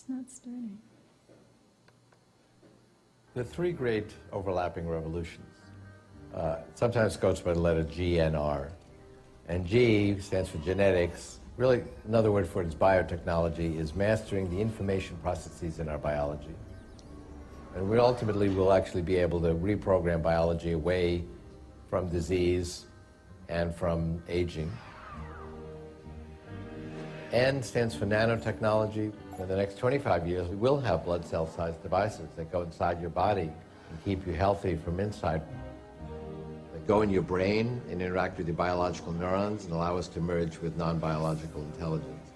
Not starting. The three great overlapping revolutions sometimes goes by the letter G and R. And G stands for genetics. Really, another word for it is biotechnology, is mastering the information processes in our biology. And we ultimately will actually be able to reprogram biology away from disease and from aging. N stands for nanotechnology. In the next 25 years, we will have blood cell-sized devices that go inside your body and keep you healthy from inside. That go in your brain and interact with your biological neurons and allow us to merge with non-biological intelligence.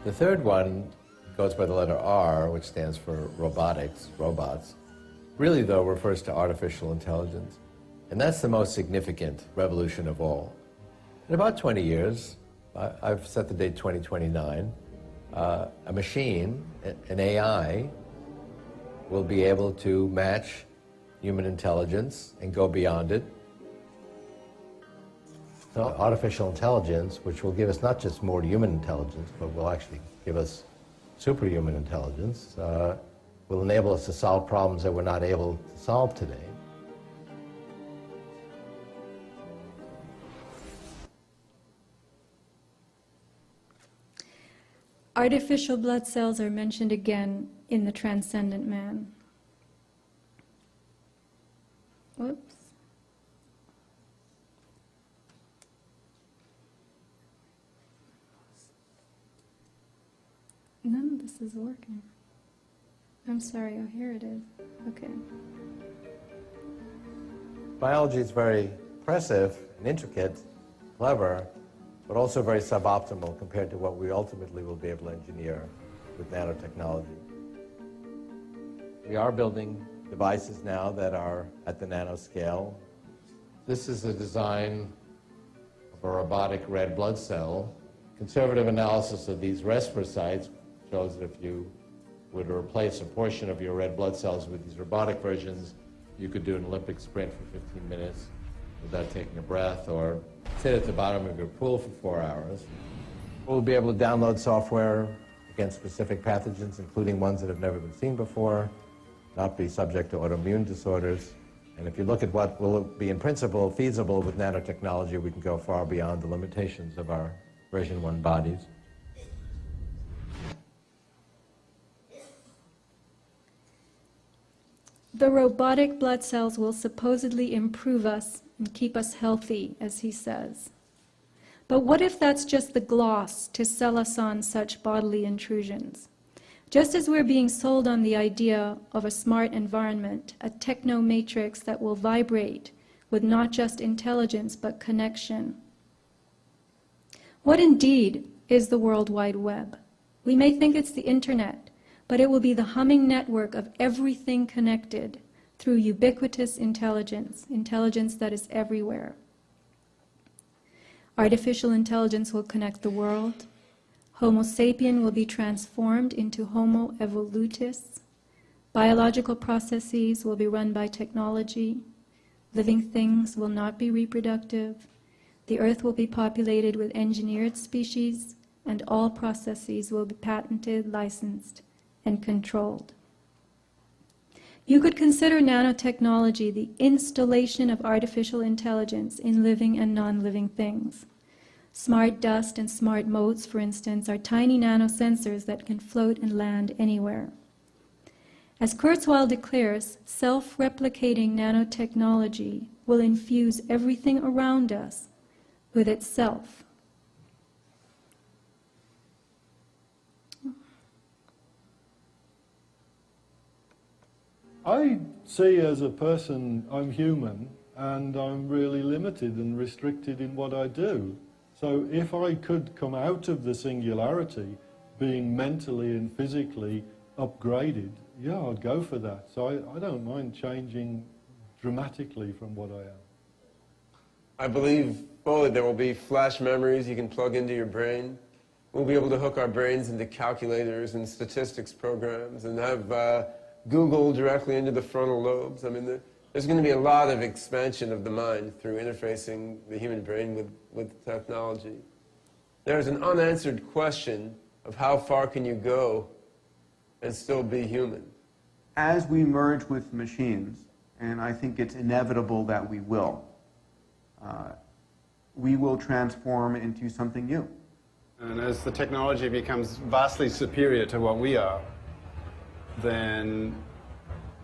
The third one goes by the letter R, which stands for robotics, robots. Really, though, refers to artificial intelligence. And that's the most significant revolution of all. In about 20 years, I've set the date 2029, a machine, an AI, will be able to match human intelligence and go beyond it. So artificial intelligence, which will give us not just more human intelligence, but will actually give us superhuman intelligence, will enable us to solve problems that we're not able to solve today. Artificial blood cells are mentioned again in The Transcendent Man. Whoops. None of this is working. I'm sorry, oh, here it is. Okay. Biology is very impressive and intricate, clever, but also very suboptimal compared to what we ultimately will be able to engineer with nanotechnology. We are building devices now that are at the nanoscale. This is a design of a robotic red blood cell conservative analysis of these respirosites shows that if you were to replace a portion of your red blood cells with these robotic versions, you could do an Olympic sprint for 15 minutes without taking a breath, or sit at the bottom of your pool for 4 hours. We'll be able to download software against specific pathogens, including ones that have never been seen before, not be subject to autoimmune disorders. And if you look at what will be in principle feasible with nanotechnology, we can go far beyond the limitations of our version 1 bodies. The robotic blood cells will supposedly improve us and keep us healthy, as he says. But what if that's just the gloss to sell us on such bodily intrusions? Just as we're being sold on the idea of a smart environment, a techno-matrix that will vibrate with not just intelligence but connection. What indeed is the World Wide Web? We may think it's the internet, but it will be the humming network of everything connected through ubiquitous intelligence, intelligence that is everywhere. Artificial intelligence will connect the world. Homo sapien will be transformed into Homo evolutus. Biological processes will be run by technology. Living things will not be reproductive. The earth will be populated with engineered species, and all processes will be patented, licensed, and controlled. You could consider nanotechnology the installation of artificial intelligence in living and non-living things. Smart dust and smart motes, for instance, are tiny nanosensors that can float and land anywhere. As Kurzweil declares, self-replicating nanotechnology will infuse everything around us with itself. I see as a person, I'm human, and I'm really limited and restricted in what I do. So if I could come out of the singularity, being mentally and physically upgraded, yeah, I'd go for that. So I don't mind changing dramatically from what I am. I believe fully there will be flash memories you can plug into your brain. We'll be able to hook our brains into calculators and statistics programs and have Google directly into the frontal lobes. I mean, there's going to be a lot of expansion of the mind through interfacing the human brain with technology. There's an unanswered question of how far can you go and still be human. As we merge with machines, and I think it's inevitable that we will transform into something new. And as the technology becomes vastly superior to what we are, then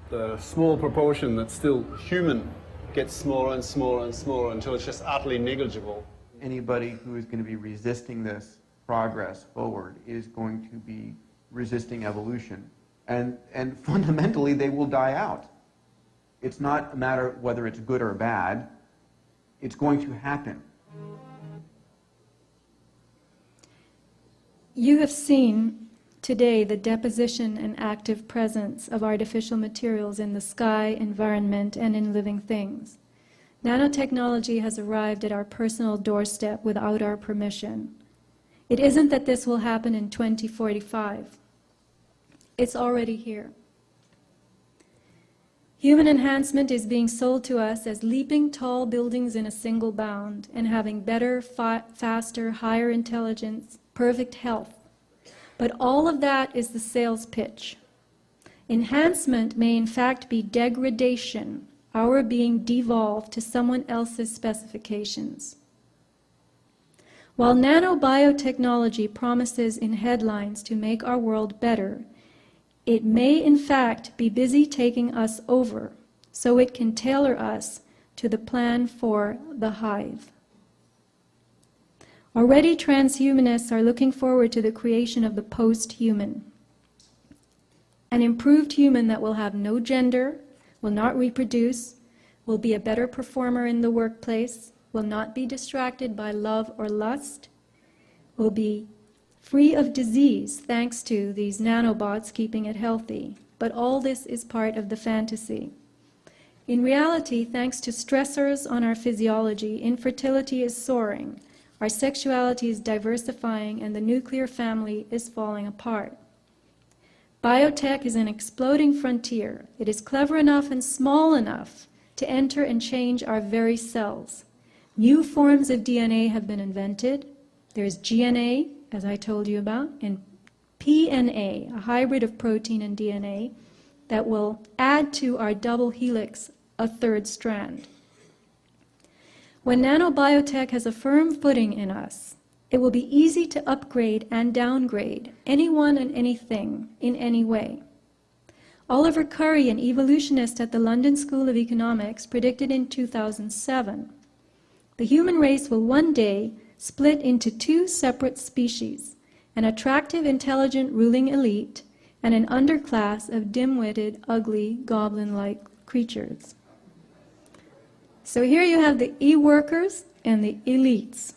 the small proportion that's still human gets smaller and smaller and smaller until it's just utterly negligible. Anybody who is going to be resisting this progress forward is going to be resisting evolution. And fundamentally, they will die out. It's not a matter of whether it's good or bad. It's going to happen. You have seen today the deposition and active presence of artificial materials in the sky, environment, and in living things. Nanotechnology has arrived at our personal doorstep without our permission. It isn't that this will happen in 2045. It's already here. Human enhancement is being sold to us as leaping tall buildings in a single bound and having better, faster, higher intelligence, perfect health. But all of that is the sales pitch. Enhancement may in fact be degradation, our being devolved to someone else's specifications. While nanobiotechnology promises in headlines to make our world better, it may in fact be busy taking us over so it can tailor us to the plan for the hive. Already transhumanists are looking forward to the creation of the post-human. An improved human that will have no gender, will not reproduce, will be a better performer in the workplace, will not be distracted by love or lust, will be free of disease thanks to these nanobots keeping it healthy. But all this is part of the fantasy. In reality, thanks to stressors on our physiology, infertility is soaring. Our sexuality is diversifying, and the nuclear family is falling apart. Biotech is an exploding frontier. It is clever enough and small enough to enter and change our very cells. New forms of DNA have been invented. There's GNA, as I told you about, and PNA, a hybrid of protein and DNA that will add to our double helix a third strand. When nanobiotech has a firm footing in us, it will be easy to upgrade and downgrade anyone and anything in any way. Oliver Curry, an evolutionist at the London School of Economics, predicted in 2007, the human race will one day split into two separate species, an attractive, intelligent ruling elite and an underclass of dim-witted, ugly, goblin-like creatures. So here you have the e-workers and the elites.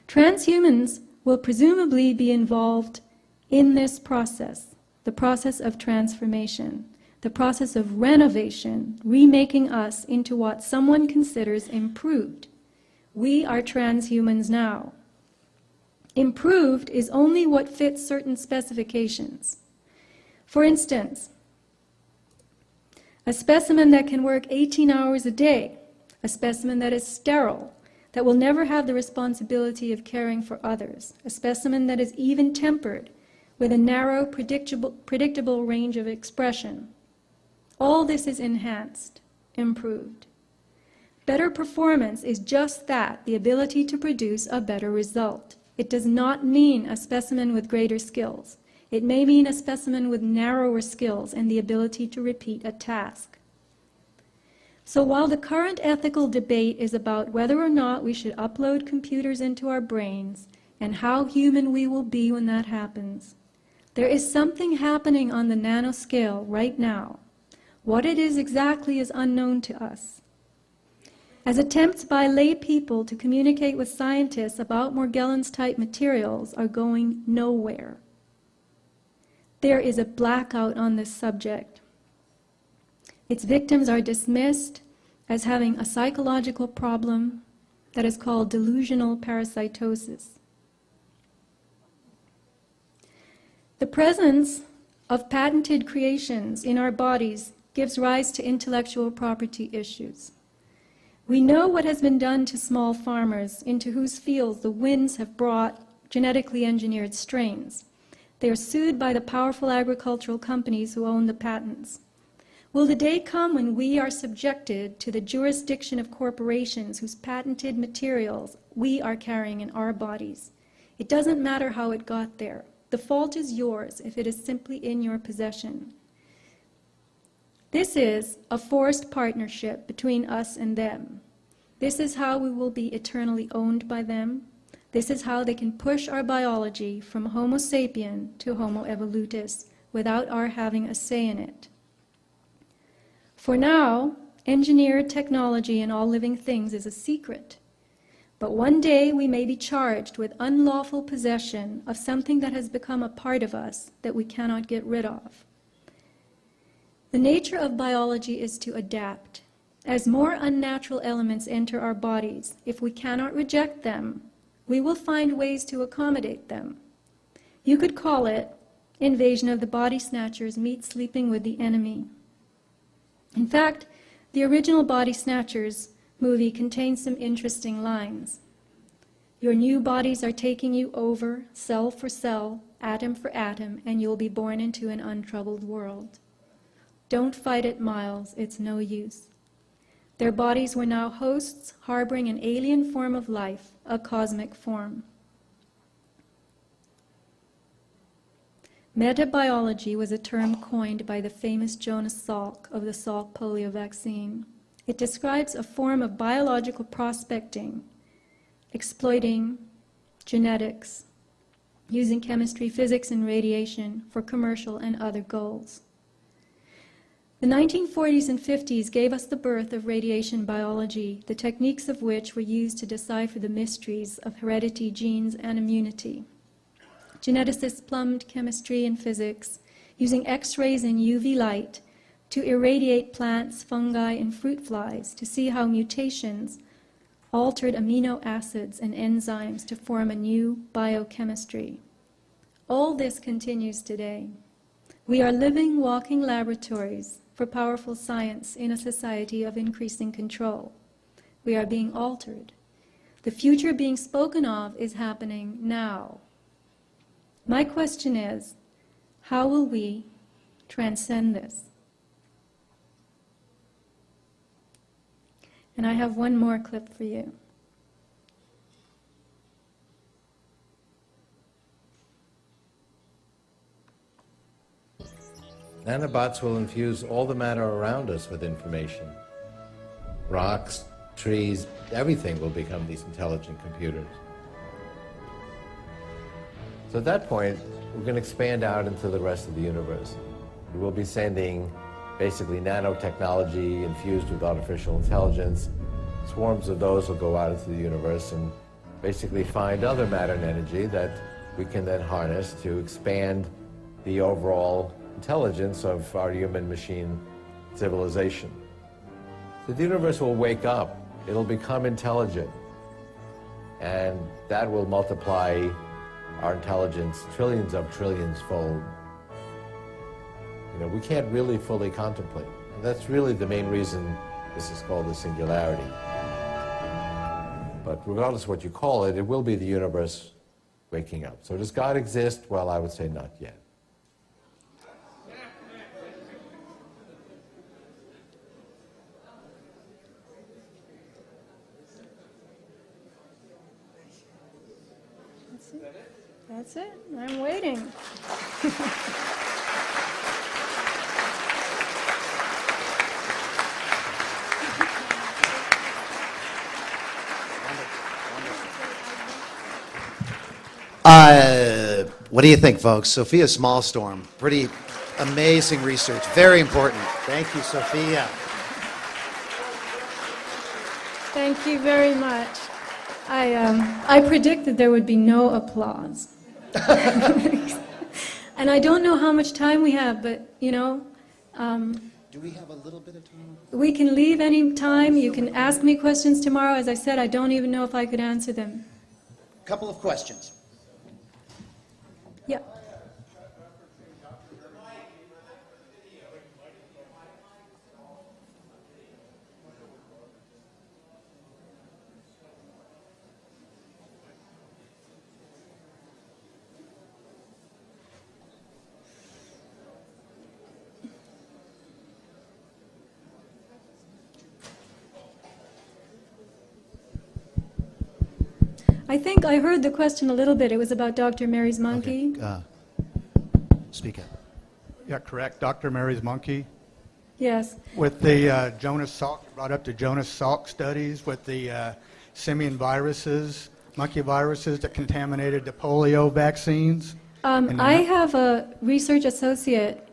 Transhumans will presumably be involved in this process, the process of transformation, the process of renovation, remaking us into what someone considers improved. We are transhumans now. Improved is only what fits certain specifications. For instance, a specimen that can work 18 hours a day, a specimen that is sterile, that will never have the responsibility of caring for others, a specimen that is even-tempered, with a narrow, predictable range of expression. All this is enhanced, improved. Better performance is just that, the ability to produce a better result. It does not mean a specimen with greater skills. It may mean a specimen with narrower skills and the ability to repeat a task. So while the current ethical debate is about whether or not we should upload computers into our brains and how human we will be when that happens, there is something happening on the nanoscale right now. What it is exactly is unknown to us. As attempts by lay people to communicate with scientists about Morgellons-type materials are going nowhere. There is a blackout on this subject. Its victims are dismissed as having a psychological problem that is called delusional parasitosis. The presence of patented creations in our bodies gives rise to intellectual property issues. We know what has been done to small farmers into whose fields the winds have brought genetically engineered strains. They are sued by the powerful agricultural companies who own the patents. Will the day come when we are subjected to the jurisdiction of corporations whose patented materials we are carrying in our bodies? It doesn't matter how it got there. The fault is yours if it is simply in your possession. This is a forced partnership between us and them. This is how we will be eternally owned by them. This is how they can push our biology from Homo sapien to Homo evolutus without our having a say in it. For now, engineered technology in all living things is a secret. But one day we may be charged with unlawful possession of something that has become a part of us that we cannot get rid of. The nature of biology is to adapt. As more unnatural elements enter our bodies, if we cannot reject them, we will find ways to accommodate them. You could call it Invasion of the Body Snatchers meet Sleeping with the Enemy. In fact, the original Body Snatchers movie contains some interesting lines. Your new bodies are taking you over, cell for cell, atom for atom, and you'll be born into an untroubled world. Don't fight it, Miles, it's no use. Their bodies were now hosts harboring an alien form of life, a cosmic form. Metabiology was a term coined by the famous Jonas Salk of the Salk polio vaccine. It describes a form of biological prospecting, exploiting genetics, using chemistry, physics, and radiation for commercial and other goals. The 1940s and 50s gave us the birth of radiation biology, the techniques of which were used to decipher the mysteries of heredity, genes, and immunity. Geneticists plumbed chemistry and physics, using X-rays and UV light to irradiate plants, fungi, and fruit flies to see how mutations altered amino acids and enzymes to form a new biochemistry. All this continues today. We are living, walking laboratories for powerful science in a society of increasing control. We are being altered. The future being spoken of is happening now. My question is, how will we transcend this? And I have one more clip for you. Nanobots will infuse all the matter around us with information. Rocks, trees, everything will become these intelligent computers. So at that point, we're going to expand out into the rest of the universe. We will be sending basically nanotechnology infused with artificial intelligence. Swarms of those will go out into the universe and basically find other matter and energy that we can then harness to expand the overall intelligence of our human-machine civilization. So the universe will wake up. It'll become intelligent. And that will multiply our intelligence trillions of trillions fold. You know, we can't really fully contemplate. And that's really the main reason this is called the singularity. But regardless of what you call it, it will be the universe waking up. So does God exist? Well, I would say not yet. That's it. I'm waiting. What do you think, folks? Sophia Smallstorm, pretty amazing research, very important. Thank you, Sophia. Thank you very much. I predicted there would be no applause. And I don't know how much time we have, but, you know, Do we have a little bit of time? we can leave any time. You can ask me questions tomorrow. As I said, I don't even know if I could answer them. Couple of questions. Yeah. I think I heard the question a little bit. It was about Dr. Mary's monkey. Okay, speak up. Yeah, correct. Dr. Mary's monkey. Yes. With the Jonas Salk, brought up the Jonas Salk studies with the simian viruses, monkey viruses that contaminated the polio vaccines. I have a research associate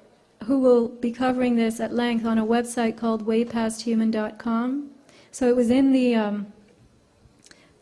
who will be covering this at length on a website called waypasthuman.com. So it was in the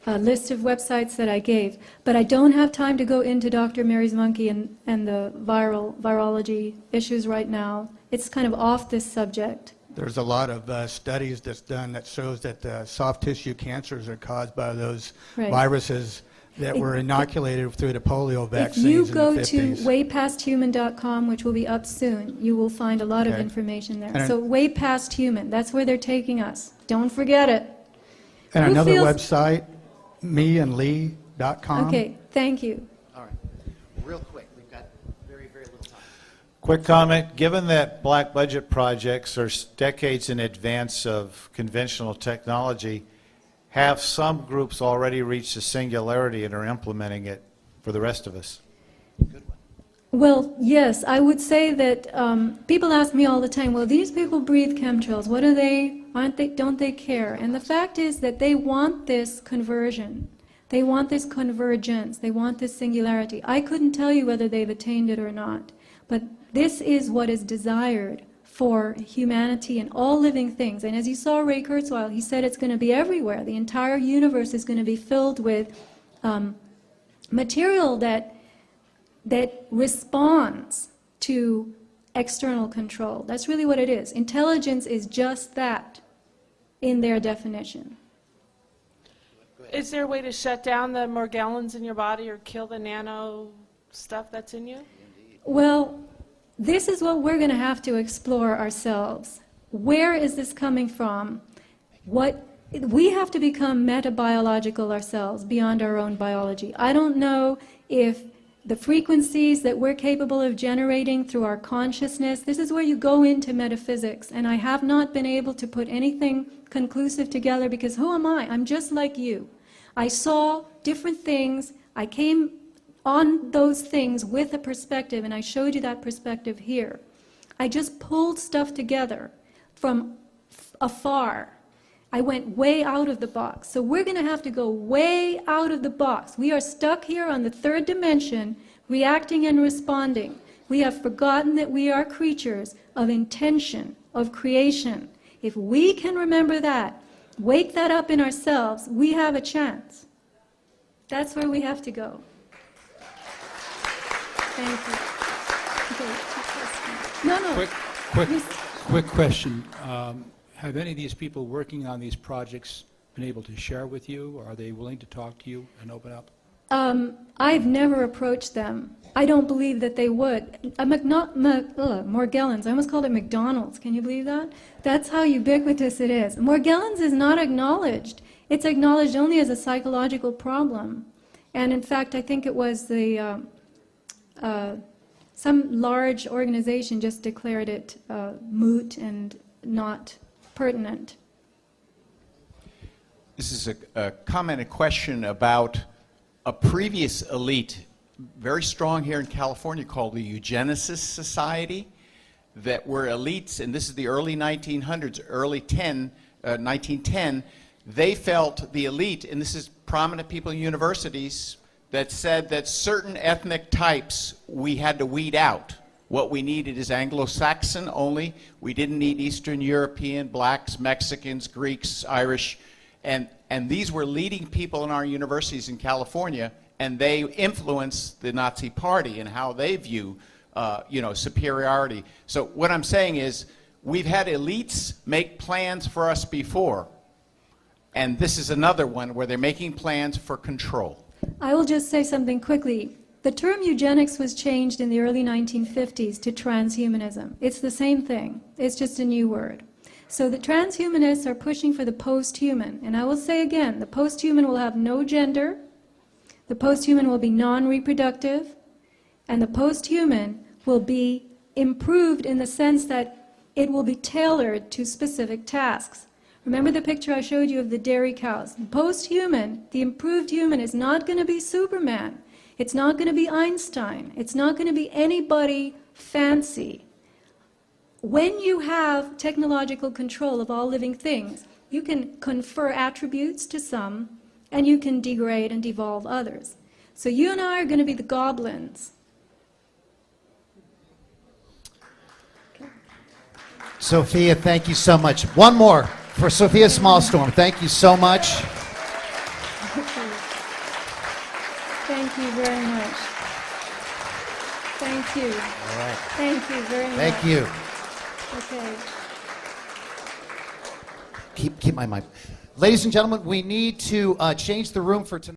list of websites that I gave. But I don't have time to go into Dr. Mary's monkey and the virology issues right now. It's kind of off this subject. There's a lot of studies that's done that shows that soft tissue cancers are caused by those Right. viruses that were inoculated through the polio If vaccines you in go the to 50s. waypasthuman.com, which will be up soon, you will find a lot of Okay. information there. And- So Way Past Human, that's where they're taking us. Don't forget it. And Who another feels- website, meandlee.com. Okay, thank you. All right, real quick, we've got very, very little time. Quick comment, given that black budget projects are decades in advance of conventional technology, have some groups already reached the singularity and are implementing it for the rest of us? Well, yes, I would say that people ask me all the time, well, these people breathe chemtrails. What are they? Don't they care? And the fact is that they want this conversion. They want this convergence. They want this singularity. I couldn't tell you whether they've attained it or not. But this is what is desired for humanity and all living things. And as you saw Ray Kurzweil, he said it's going to be everywhere. The entire universe is going to be filled with material that responds to external control. That's really what it is. Intelligence is just that in their definition. is there a way to shut down the Morgellons in your body or kill the nano stuff that's in you? Well, this is what we're going to have to explore ourselves. Where is this coming from? We have to become metabiological ourselves, beyond our own biology. I don't know if the frequencies that we're capable of generating through our consciousness, this is where you go into metaphysics, and I have not been able to put anything conclusive together, because who am I? I'm just like you. I saw different things, I came on those things with a perspective, and I showed you that perspective here. I just pulled stuff together from afar. I went way out of the box. So we're going to have to go way out of the box. We are stuck here on the third dimension, reacting and responding. We have forgotten that we are creatures of intention, of creation. If we can remember that, wake that up in ourselves, we have a chance. That's where we have to go. Thank you. Okay, no. Quick question. Have any of these people working on these projects been able to share with you, or are they willing to talk to you and open up? I've never approached them. I don't believe that they would. Morgellons, I almost called it McDonald's. Can you believe that? That's how ubiquitous it is. Morgellons is not acknowledged. It's acknowledged only as a psychological problem. And in fact, I think it was some large organization just declared it moot and not pertinent. This is a comment, a question about a previous elite, very strong here in California, called the Eugenicist Society, that were elites, and this is the early 1900s, 1910, they felt the elite, and this is prominent people in universities, that said that certain ethnic types we had to weed out. What we needed is Anglo-Saxon only. We didn't need Eastern European, blacks, Mexicans, Greeks, Irish. And these were leading people in our universities in California, and they influenced the Nazi Party and how they view superiority. So what I'm saying is, we've had elites make plans for us before, and this is another one where they're making plans for control. I will just say something quickly. The term eugenics was changed in the early 1950s to transhumanism. It's the same thing. It's just a new word. So the transhumanists are pushing for the post-human. And I will say again, the post-human will have no gender, the post-human will be non-reproductive, and the post-human will be improved in the sense that it will be tailored to specific tasks. Remember the picture I showed you of the dairy cows? The post-human, the improved human, is not going to be Superman. It's not going to be Einstein. It's not going to be anybody fancy. When you have technological control of all living things, you can confer attributes to some, and you can degrade and devolve others. So you and I are going to be the goblins. Sophia, thank you so much. One more for Sophia Smallstorm. Thank you so much. Thank you very much. Thank you. All right. Thank you very much. Thank you. Okay. Keep my mic. Ladies and gentlemen, we need to change the room for tonight.